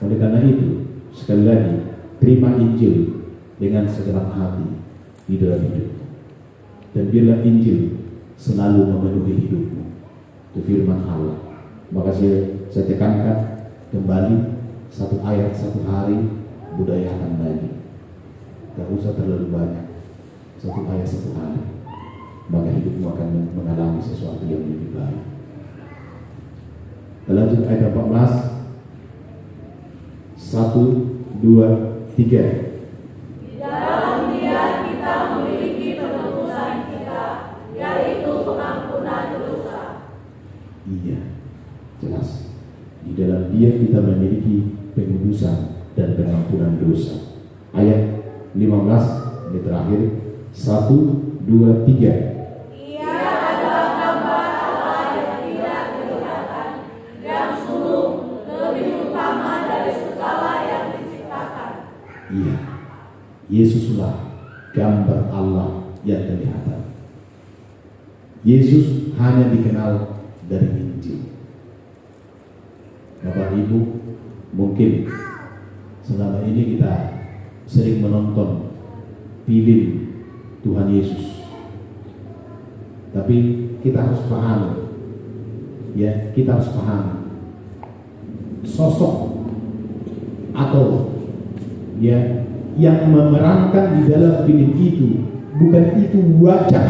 Oleh karena itu, sekali lagi, terima Injil dengan segenap hati di dalam hidupmu. Dan biarlah Injil selalu memenuhi hidupmu. Itu firman Allah. Maka saya tekankan kembali satu ayat satu hari, budayakan lagi. Gak usah terlalu banyak. Satu ayat satu hari, maka hidupmu akan mengalami sesuatu yang lebih baik. Kita lanjut ayat 14. 1, 2, 3. Di dalam Dia kita memiliki penebusan kita, yaitu pengampunan dosa. Iya, jelas. Di dalam Dia kita memiliki pengudusan dan pengampunan dosa. Ayat 15 ini terakhir. 1, 2, 3. Ia adalah gambar Allah yang tidak kelihatan, yang sulung lebih utama dari segala yang diciptakan. Iya, Yesuslah gambar Allah yang kelihatan. Yesus hanya dikenal dari Injil. Bapak Ibu, mungkin selama ini kita sering menonton film Tuhan Yesus, tapi kita harus paham, ya, kita harus paham sosok atau ya yang memerankan di dalam film itu bukan itu wajah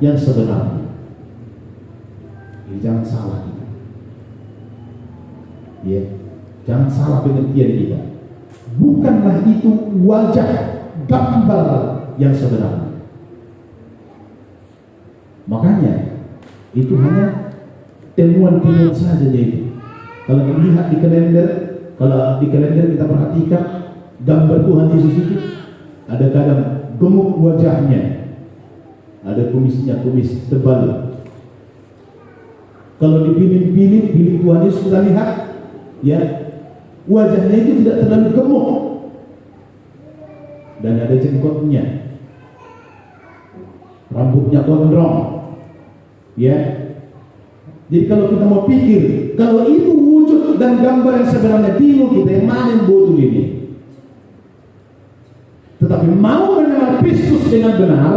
yang sebenarnya. Jadi jangan salah kita, ya, jangan salah pengertian kita. Bukanlah itu wajah gambar yang sebenarnya. Makanya itu hanya temuan-temuan saja itu. Kalau melihat di kalender, kalau di kalender kita perhatikan gambar Tuhan Yesus itu ada kadang gemuk wajahnya, ada kumisnya, kumis tebal. Kalau dipilih Tuhan Yesus kita lihat, ya, wajahnya itu tidak terlalu gemuk dan ada jenggotnya, rambutnya gondrong, ya. Jadi kalau kita mau pikir, kalau itu wujud dan gambar yang sebenarnya, bingung kita yang mana yang betul ini. Tetapi mau mengenal Kristus dengan benar,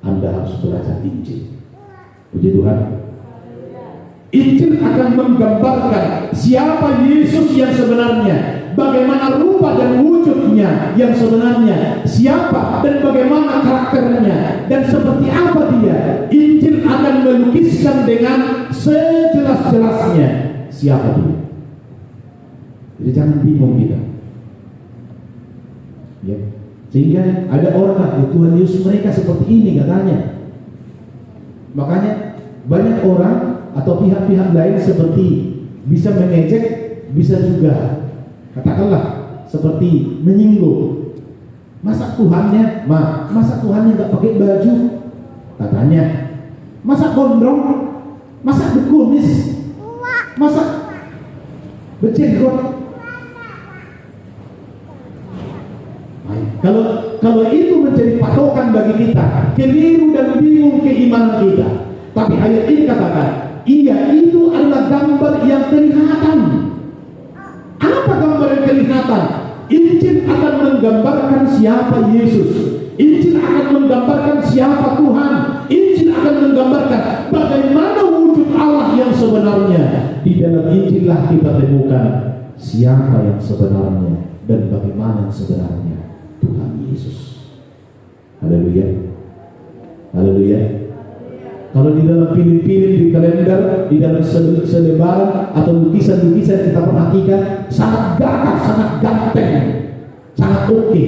Anda harus belajar Injil. Puji Tuhan. Injil akan menggambarkan siapa Yesus yang sebenarnya, bagaimana rupa dan wujudnya yang sebenarnya, siapa dan bagaimana karakternya, dan seperti apa dia. Injil akan melukiskan dengan sejelas-jelasnya siapa dia. Jadi jangan bingung kita, ya. Sehingga ada orang, Tuhan Yesus mereka seperti ini katanya. Makanya banyak orang atau pihak-pihak lain seperti bisa mengejek, bisa juga katakanlah seperti menyinggung. Masa Tuhannya nggak pakai baju katanya, masa gondrong, masa berkumis, masa berjenggot. Kalau itu menjadi patokan bagi kita, keliru dan bingung keimanan kita. Tapi ayat ini katakan, iya, itu adalah gambar yang kelihatan. Apa gambar yang kelihatan? Injil akan menggambarkan siapa Yesus. Injil akan menggambarkan siapa Tuhan. Injil akan menggambarkan bagaimana wujud Allah yang sebenarnya. Di dalam Injillah kita temukan siapa yang sebenarnya dan bagaimana yang sebenarnya Tuhan Yesus. Haleluya. Haleluya. Kalau di dalam pilih-pilih di kalender, di dalam selebaran atau lukisan-lukisan kita perhatikan, sangat gagah, sangat ganteng, sangat oke.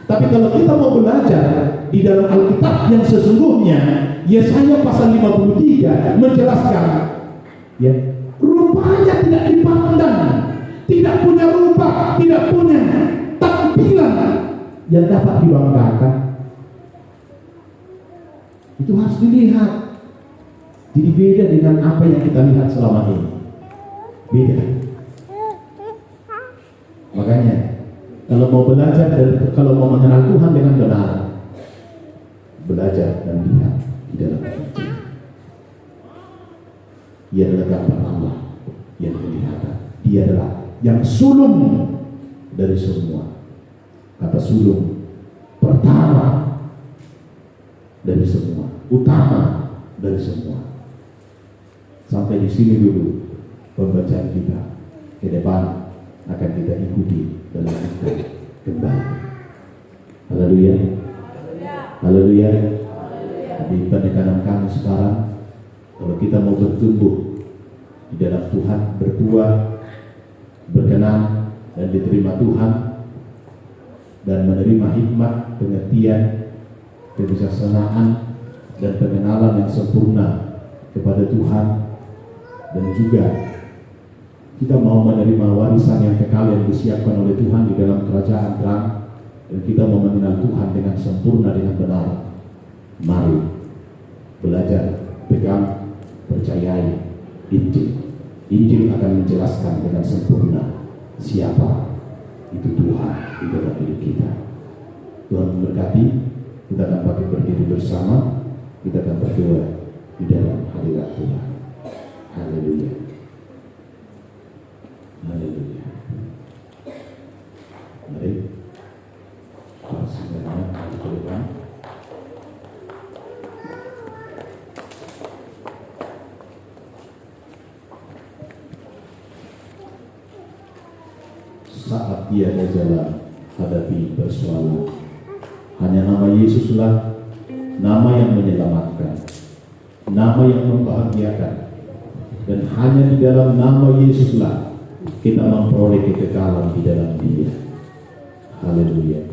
Tapi kalau kita mau belajar di dalam Alkitab yang sesungguhnya, Yesaya pasal 53 menjelaskan, ya, rupanya tidak dipandang, tidak punya rupa, tidak punya tampilan yang dapat dibanggakan. Itu harus dilihat. Jadi beda dengan apa yang kita lihat selama ini. Beda. Makanya kalau mau belajar dan kalau mau mengenal Tuhan dengan benar, belajar dan lihat di dalam Injil. Dia adalah gambar Allah yang kelihatan. Dia adalah yang sulung dari semua. Kata sulung, pertama dari semua, utama dari semua. Sampai di sini dulu pembacaan kita. Ke depan akan kita ikuti dalam itu kembali. Haleluya. Haleluya. Di penekanan kami sekarang, kalau kita mau bertumbuh di dalam Tuhan, berbuah, berkenan dan diterima Tuhan, dan menerima hikmat, pengertian, kebijaksanaan dan pengenalan yang sempurna kepada Tuhan, dan juga kita mau menerima warisan yang kekal yang disiapkan oleh Tuhan di dalam kerajaan terang, dan kita mau mengenal Tuhan dengan sempurna, dengan benar. Mari belajar, pegang, percayai Injil. Injil akan menjelaskan dengan sempurna siapa itu Tuhan di dalam hidup kita. Tuhan memberkati. Kita akan pakai berdiri bersama, kita akan berdoa di dalam hadirat Tuhan. Haleluya. Haleluya. Mari sebenarnya ke depan. Saat tiada jalan, hadapi persoalan. Hanya nama Yesuslah nama yang menyelamatkan, nama yang membahagiakan, dan hanya di dalam nama Yesuslah kita memperoleh kekekalan di dalam Dia. Haleluya.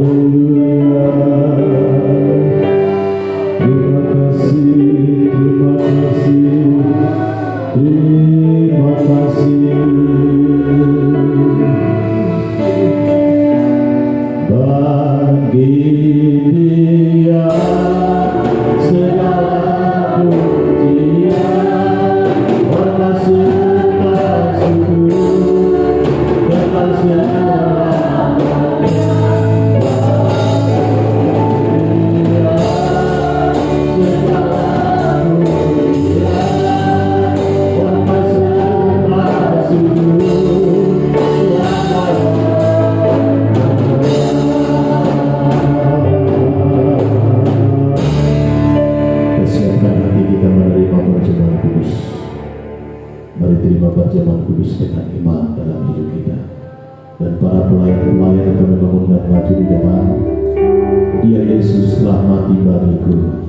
Haleluya. Terima kasih, terima kasih, terima kasih. Bagi Dia segala pujian, hormat serta syukur kekal selamanya. Segala pujian, hormat serta syukur selamanya. Siapkan hati kita menerima perjamuan kudus. Mari terima perjamuan kudus dengan iman dalam hidup kita. Dan para pelayan-pelayan akan membangun dan maju di depan. Dia Yesus telah mati bagiku.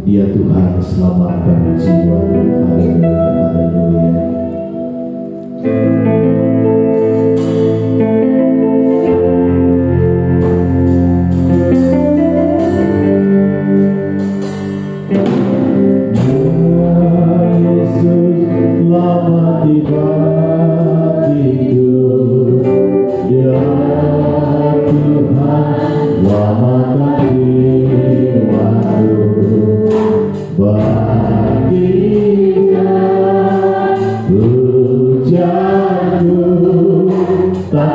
Dia Tuhan selamatkan jiwa. Haleluya, haleluya. Bagi Dia pujaanku tak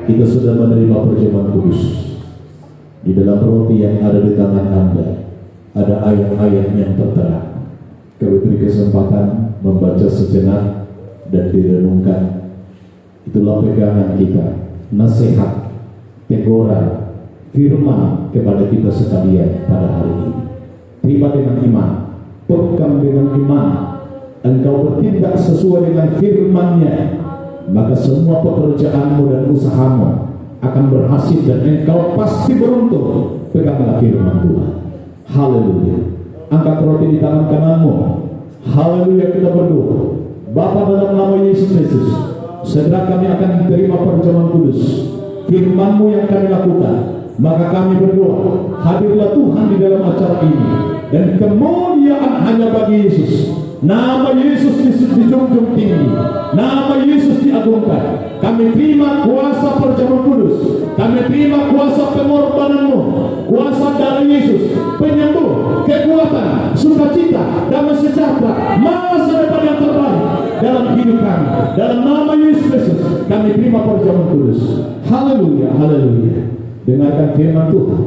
kita sudah menerima perjamuan kudus. Di dalam roti yang ada di tangan Anda ada ayat-ayat yang tertera. Kami beri kesempatan membaca sejenak dan direnungkan. Itulah pegangan kita, nasihat, teguran, firman kepada kita sekalian pada hari ini. Terima dengan iman, pegang dengan iman, engkau bertindak sesuai dengan firman-Nya, maka semua pekerjaanmu dan usahamu akan berhasil dan engkau pasti beruntung. Peganglah firman Tuhan. Haleluya. Angkat roti di tangan kananmu. Haleluya, kita berdoa. Bapa, dalam nama Yesus Kristus, segera kami akan menerima perjamuan kudus. Firman-Mu yang kami lakukan, maka kami berdoa, hadirlah Tuhan di dalam acara ini, dan kemuliaan hanya bagi Yesus. Nama Yesus dijunjung tinggi, nama Yesus diagungkan. Kami terima kuasa perjamuan kudus, kami terima kuasa pengorbanan-Mu, kuasa darah Yesus, penyembuh, kekuatan, sukacita, damai sejahtera, masa depan yang terbaik dalam hidup kami. Dalam nama Yesus Kristus kami terima perjamuan kudus. Haleluya, haleluya. Dengarkan firman Tuhan.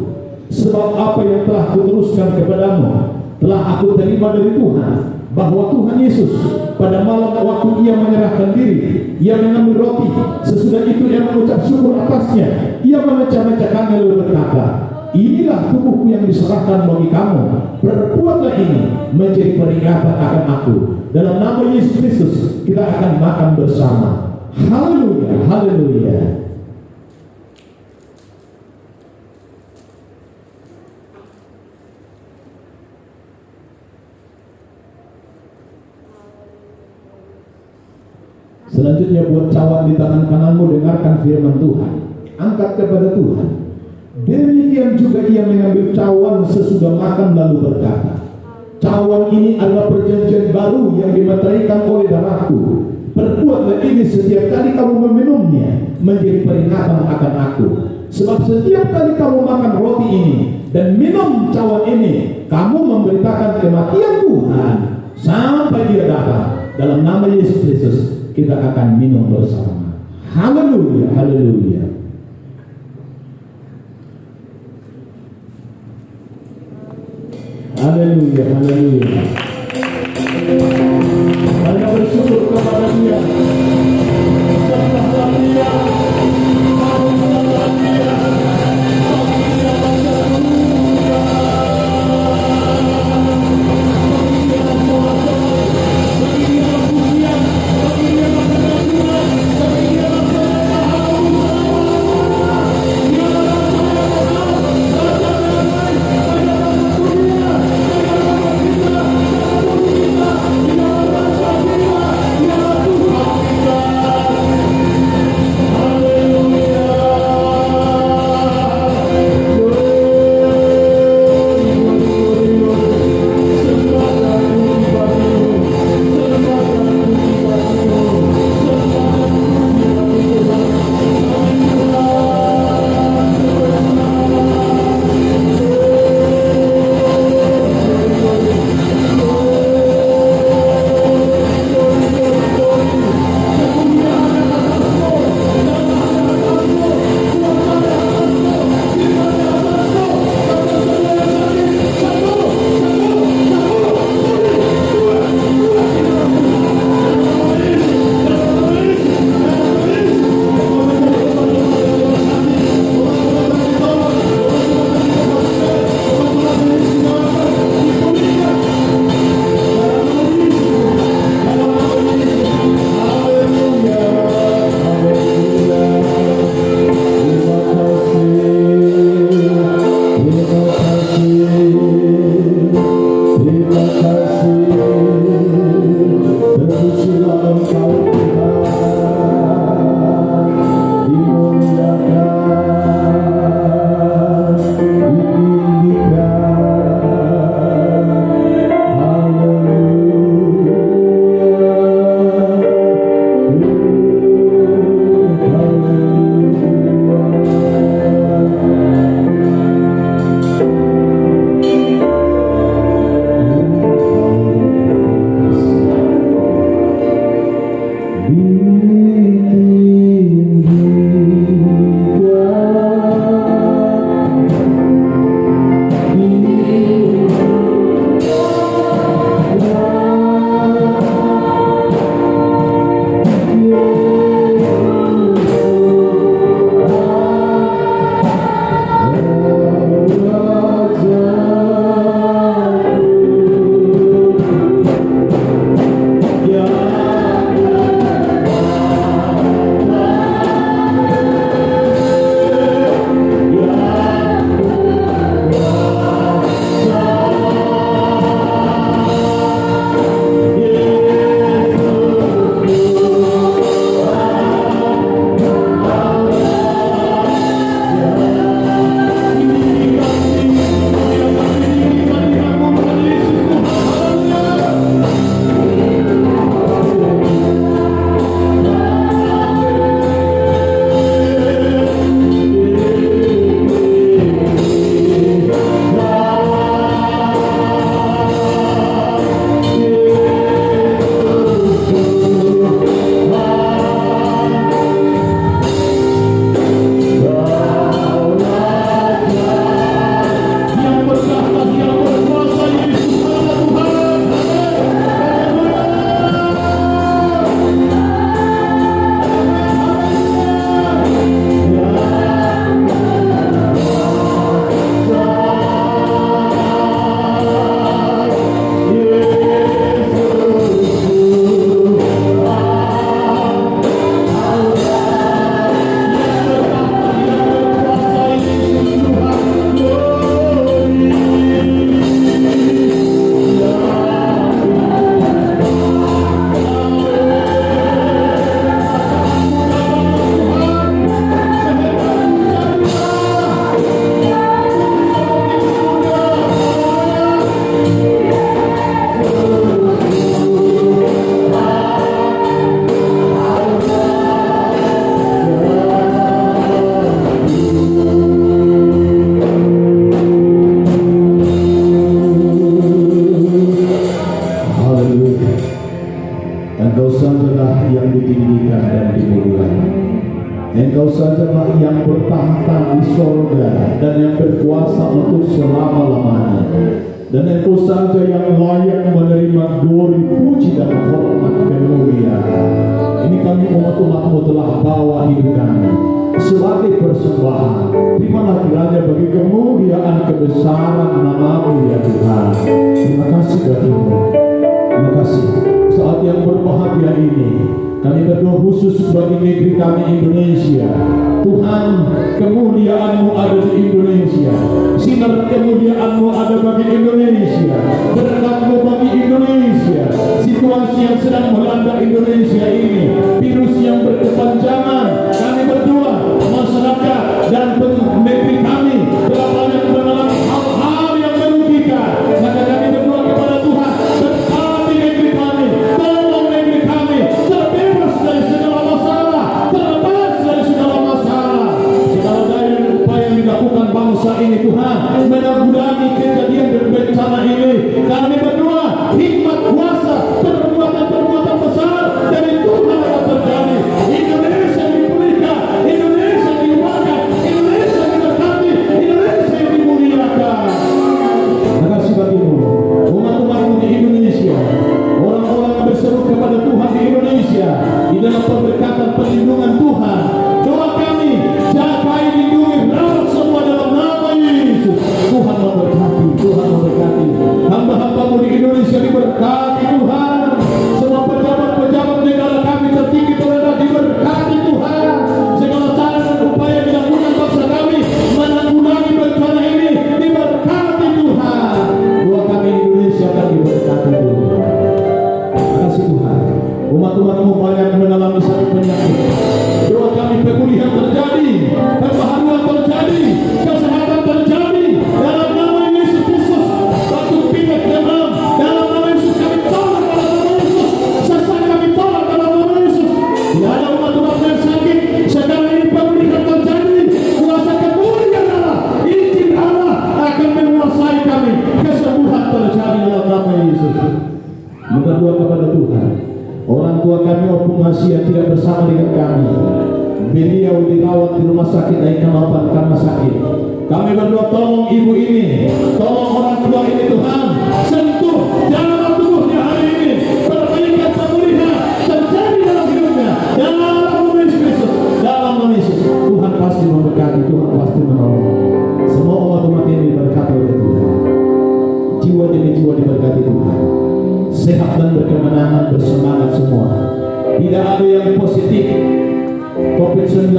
Sebab apa yang telah kuteruskan kepadamu telah aku terima dari Tuhan, bahwa Tuhan Yesus pada malam waktu Ia menyerahkan diri, Ia mengambil roti, sesudah itu Ia mengucap syukur atasnya, Ia memecah-mecahkannya lalu berkata, inilah tubuhku yang diserahkan bagi kamu, perbuatlah ini menjadi peringatan akan aku. Dalam nama Yesus Kristus kita akan makan bersama. Haleluya, haleluya. Selanjutnya buat cawan di tangan kananmu, dengarkan firman Tuhan, angkat kepada Tuhan. Demikian juga Ia mengambil cawan sesudah makan lalu berkata, cawan ini adalah perjanjian baru yang dimeteraikan oleh darahku. Perbuatlah ini setiap kali kamu meminumnya menjadi peringatan akan aku. Sebab setiap kali kamu makan roti ini dan minum cawan ini, kamu memberitakan kematian Tuhan sampai Dia datang. Dalam nama Yesus Kristus kita akan minum bersama. Haleluya, haleluya. Haleluya, haleluya. Mari bersyukur kepada Dia. Sembahlah Dia. Sembahlah Dia. Engkau sajalah yang bertahta di sorga dan yang berkuasa untuk selama-lamanya. Dan Engkau saja yang layak menerima glory, puji dan hormat kemuliaan. Ini kami umat-umat-Mu telah bawa hidup kami sebagai persembahan. Terimalah kiranya bagi kemuliaan kebesaran nama-Mu ya Tuhan. Terima kasih bagimu. Terima kasih. Saat yang berbahagia ini kami berdoa khusus bagi negeri kami Indonesia. Tuhan, kemuliaan-Mu ada di Indonesia. Sinar kemuliaan-Mu ada bagi Indonesia. Berkat-Mu bagi Indonesia. Situasi yang sedang melanda Indonesia ini, virus yang berkepanjangan, kami berdoa masyarakat dan negeri kami telah banyak mengalami hal-hal yang merugikan. Maka kami berdoa kepada Tuhan, berkati negeri kami, tolong negeri kami terbebas dari segala masalah, terlepas dari segala masalah. Segala daya dan upaya yang dilakukan bangsa ini Tuhan menanggulangi kejadian dan bencana ini. Kami berdoa hikmat kuasa perbuatan-perbuatan besar dari Tuhan akan terjadi. Indonesia dipulihkan, Indonesia diubahkan, Indonesia diberkati, Indonesia dimuliakan. Terima kasih bagimu, umat-umat-Mu di Indonesia, orang-orang yang berseru kepada Tuhan di Indonesia, di dalam pemberkatan perlindungan Tuhan. Doa kami, jaga, lindungi, rawat semua dalam nama Yesus. Tuhan memberkati, Tuhan memberkati. Hamba-hamba-Mu di Indonesia diberkati Tuhan. Semua pejabat-pejabat negara kami tertinggi terendah diberkati Tuhan. Segala cara dan upaya yang dilakukan bangsa kami menanggulangi bencana ini diberkati Tuhan. Doa kami Indonesia akan diberkati Tuhan. Terima kasih Tuhan. Umat-umat-Mu banyak mengalami sakit penyakit. Doa kami pemulihan terjadi, pembaharuan terjadi, kesehatan terjadi dalam nama Yesus Kristus. Batu pingat demam dalam nama Yesus kami tolak dalam nama Yesus. Sesak kami tolak dalam nama Yesus. Tidak ada umat-umat yang sakit. Sekarang ini pemulihan terjadi. Kuasa kemuliaan Allah, izin Allah akan menguasai kami. Kesembuhan terjadi dalam nama Yesus. Berdoa kepada Tuhan. Orang tua kami Opung Hasia tidak bersama dengan kami. Beliau dirawat di rumah sakit Aikan Lapan karena sakit. Kami berdoa tolong ibu ini, tolong orang tua ini Tuhan, sentuh dalam tubuhnya hari ini, perbaikan pemulihan terjadi dalam hidupnya, dalam nama Yesus Kristus, dalam nama Yesus. Tuhan pasti memberkati, Tuhan pasti menolong. Semua umat-umat ini diberkati oleh Tuhan. Jiwa demi jiwa diberkati Tuhan. Sehat dan berkemenangan, bersemangat semua. Tidak ada yang positif COVID-19,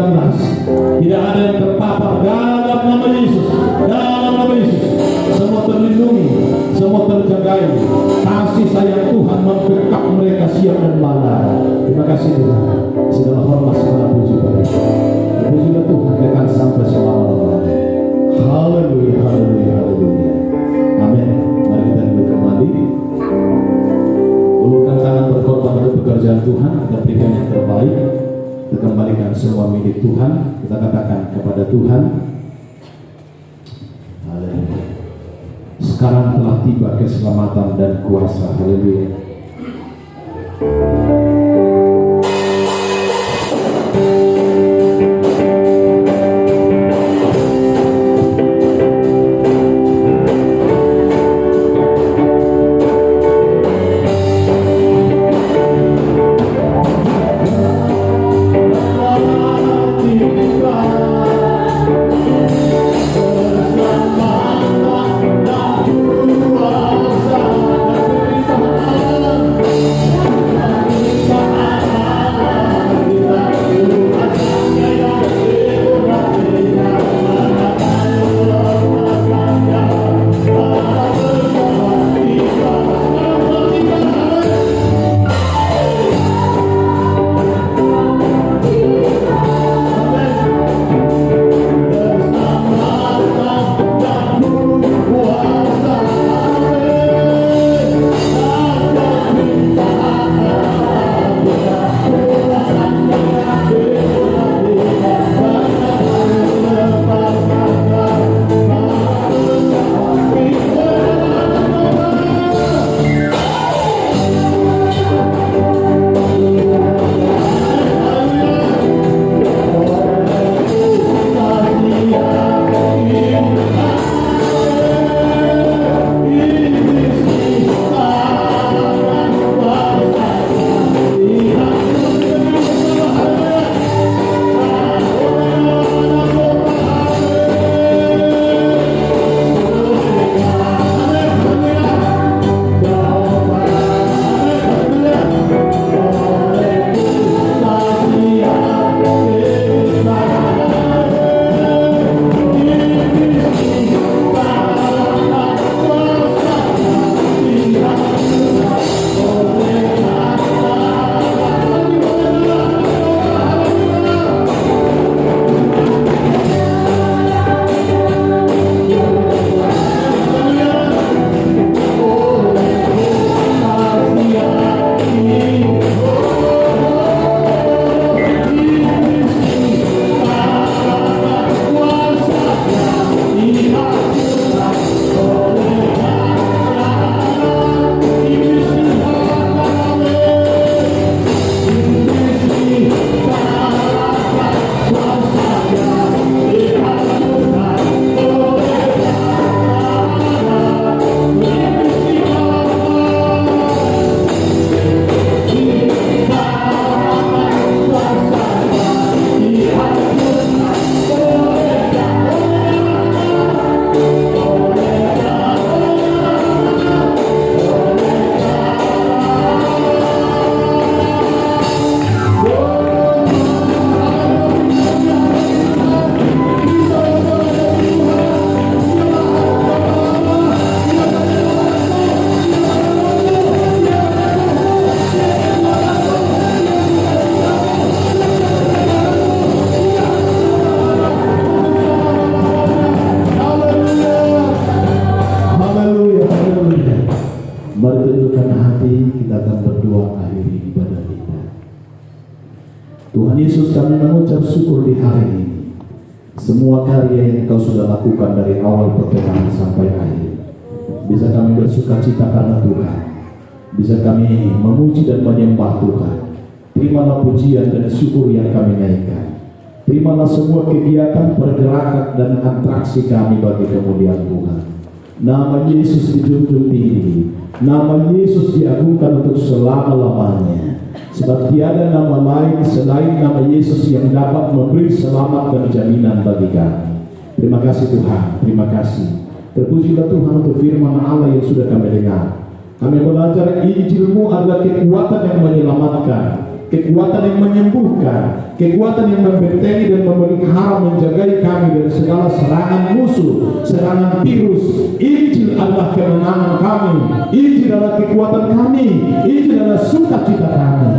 tidak ada yang terpapar dalam nama Yesus, dalam nama Yesus. Semua terlindungi, semua terjagai. Kasih sayang Tuhan membekap mereka siang dan malam. Terima kasih Tuhan. Segala hormat, segala puji bagi pujilah Tuhan akan sampai selama-lamanya. Haleluya, haleluya, haleluya. Amin. Mari kita duduk kembali. Ulurkan tangan berkorban untuk pekerjaan Tuhan. Kita berikan yang terbaik. Kita kembalikan semua milik Tuhan. Kita katakan kepada Tuhan, haleluya. Sekarang telah tiba keselamatan dan kuasa. Haleluya. Tuhan Yesus, kami mengucap syukur di hari ini. Semua karya yang Engkau sudah lakukan dari awal pertengahan sampai akhir, bisa kami bersuka cita karena Tuhan. Bisa kami memuji dan menyembah Tuhan. Terimalah pujian dan syukur yang kami naikkan. Terimalah semua kegiatan, pergerakan dan atraksi kami bagi kemuliaan Tuhan. Nama Yesus dijunjung tinggi. Nama Yesus diagungkan untuk selama-lamanya. Sebab tiada nama lain selain nama Yesus yang dapat memberi selamat dan jaminan bagi kami. Terima kasih Tuhan, terima kasih. Terpujilah Tuhan untuk firman Allah yang sudah kami dengar. Kami belajar Injil-Mu adalah kekuatan yang menyelamatkan, kekuatan yang menyembuhkan, kekuatan yang membentengi dan memelihara, menjagai kami dari segala serangan musuh, serangan virus. Injil adalah kemenangan kami, Injil adalah kekuatan kami, Injil adalah sukacita kami.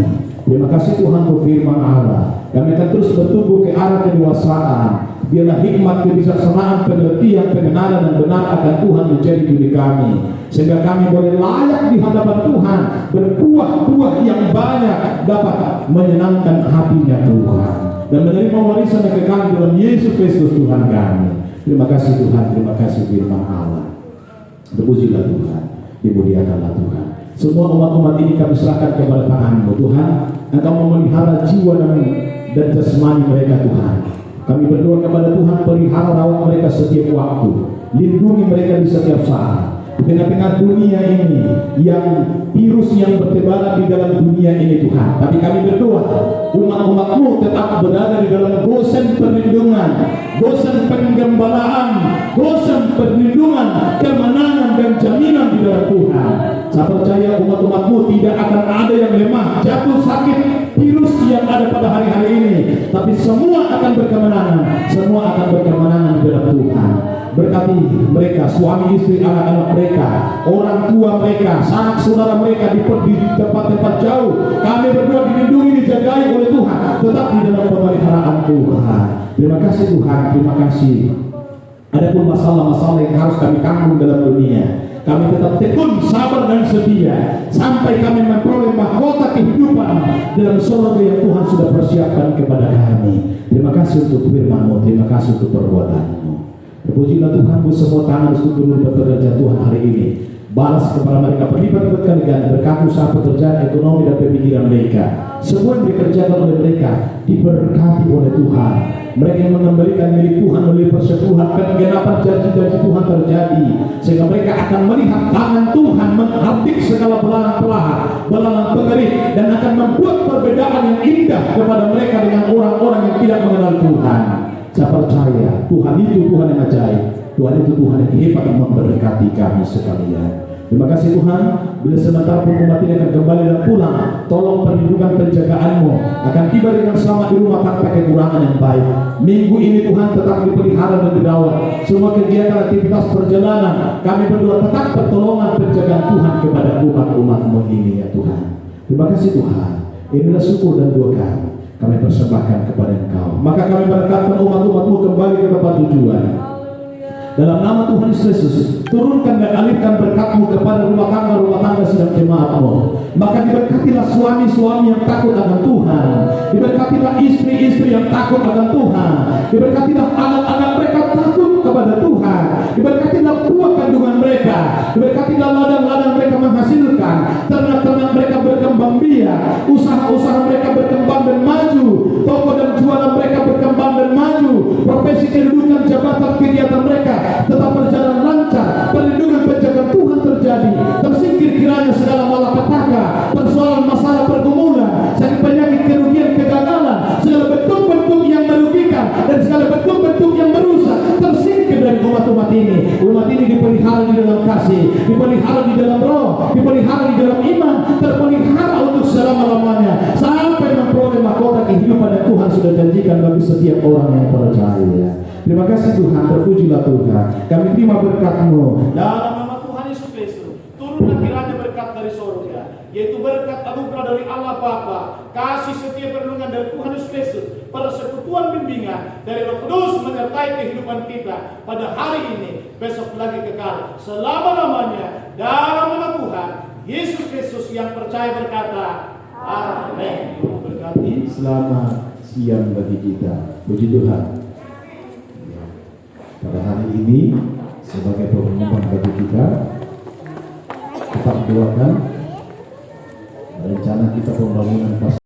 Terima kasih Tuhan untuk firman Allah. Kami akan terus bertumbuh ke arah kedewasaan. Biarlah hikmat, kebijaksanaan, pengertian, pengenalan dan benar akan Tuhan menjadi diri kami, sehingga kami boleh layak di hadapan Tuhan, berbuah-buah yang banyak, dapat menyenangkan hatinya Tuhan, dan menerima warisan yang kekal dalam Yesus Kristus Tuhan kami. Terima kasih Tuhan, terima kasih firman Allah. Terpujilah Tuhan, dimuliakanlah Tuhan. Semua umat-umat ini kami serahkan kepada tangan-Mu Tuhan. Engkau memelihara jiwa dan jasmani mereka Tuhan. Kami berdoa kepada Tuhan, pelihara rawat mereka setiap waktu, lindungi mereka di setiap saat. Di tengah-tengah dunia ini yang virus yang bertebaran di dalam dunia ini Tuhan, tapi kami berdoa umat-umat-Mu tetap berada di dalam gosen perlindungan, gosen penggembalaan, gosen perlindungan, kemenangan dan jaminan di dalam Tuhan. Saya percaya umat-umat-Mu tidak akan ada yang lemah, jatuh sakit virus yang ada pada hari-hari ini, tapi semua akan berkemenangan, semua akan berkemenangan di dalam Tuhan. Berkati mereka, suami istri, anak-anak mereka, orang tua mereka, sanak saudara mereka di tempat-tempat jauh. Kami berdua dilindungi, dijagai oleh Tuhan, tetap di dalam pemeliharaan Tuhan. Terima kasih Tuhan, terima kasih. Adapun masalah-masalah yang harus kami tanggung dalam dunia, kami tetap tekun, sabar dan setia sampai kami memperoleh mahkota kehidupan dalam surga yang Tuhan sudah persiapkan kepada kami. Terima kasih untuk firman-Mu, terima kasih untuk perbuatan-Mu. Terpujilah Tuhan, semua tangan untuk turun bekerja Tuhan hari ini. Balas kepada mereka pelipat berkali-kali, berkat usaha pekerjaan, ekonomi dan pemikiran mereka. Semua yang dikerjakan oleh mereka diberkati oleh Tuhan. Mereka yang mengembalikan milik Tuhan oleh persetuhan, penggenapan janji-janji Tuhan terjadi, sehingga mereka akan melihat tangan Tuhan menghabis segala belahan pengerik, dan akan membuat perbedaan yang indah kepada mereka dengan orang-orang yang tidak mengenal Tuhan. Saya percaya Tuhan itu Tuhan yang ajaib, Tuhan itu Tuhan yang hebat yang memberkati kami sekalian. Terima kasih Tuhan. Bila sebentar pun umat ini akan kembali dan pulang, tolong perlindungan penjagaan-Mu akan tiba dengan selamat di rumah tanpa kekurangan yang baik. Minggu ini Tuhan tetap dipelihara dan dirawat. Semua kegiatan aktivitas perjalanan kami berdoa tetap pertolongan penjagaan Tuhan kepada umat-umat-Mu ini ya Tuhan. Terima kasih Tuhan. Inilah syukur dan doa kami persembahkan kepada Engkau. Maka kami berkatkan umat-umat-Mu kembali ke tempat tujuan. Dalam nama Tuhan Yesus, turunkan dan alirkan berkat-Mu kepada rumah tangga sidang jemaat-Mu. Maka diberkatilah suami-suami yang takut akan Tuhan, diberkatilah istri-istri yang takut akan Tuhan, diberkatilah anak-anak mereka takut kepada Tuhan, diberkatilah buah kandungan mereka, diberkatilah ladang-ladang mereka menghasilkan, ternak-ternak mereka berkembang biak, usaha-usaha mereka berkembang dan maju, toko dan jualan mereka berkembang dan maju, profesi kedudukan jabatan kegiatan mereka tetap berjalan lancar, perlindungan penjagaan Tuhan terjadi, tersingkir kiranya segala malapetaka, persoalan masalah pergumulan, sakit penyakit, kerugian, kegagalan, segala bentuk-bentuk yang merugikan dan segala bentuk-bentuk yang merusak tersingkir dari umat-umat ini. Umat ini dipelihara di dalam kasih, dipelihara di dalam roh, dipelihara di dalam iman, terpelihara untuk selama-lamanya sampai memperoleh mahkota kehidupan yang Tuhan sudah janjikan bagi setiap orang yang percaya. Terima kasih Tuhan, terpujilah Tuhan. Kami terima berkat-Mu dalam nama Tuhan Yesus Kristus. Turunlah kiranya berkat dari surga, yaitu berkat anugerah dari Allah Bapa, kasih setia perlindungan dari Tuhan Yesus Kristus, persekutuan bimbingan dari Roh Kudus menyertai kehidupan kita pada hari ini, besok lagi kekal selama-lamanya. Dalam nama Tuhan Yesus Kristus yang percaya berkata, Amin. Berkati, selamat kesaksian bagi kita. Puji Tuhan. Ya. Pada hari ini sebagai pengumuman bagi kita, tetap doakan rencana kita pembangunan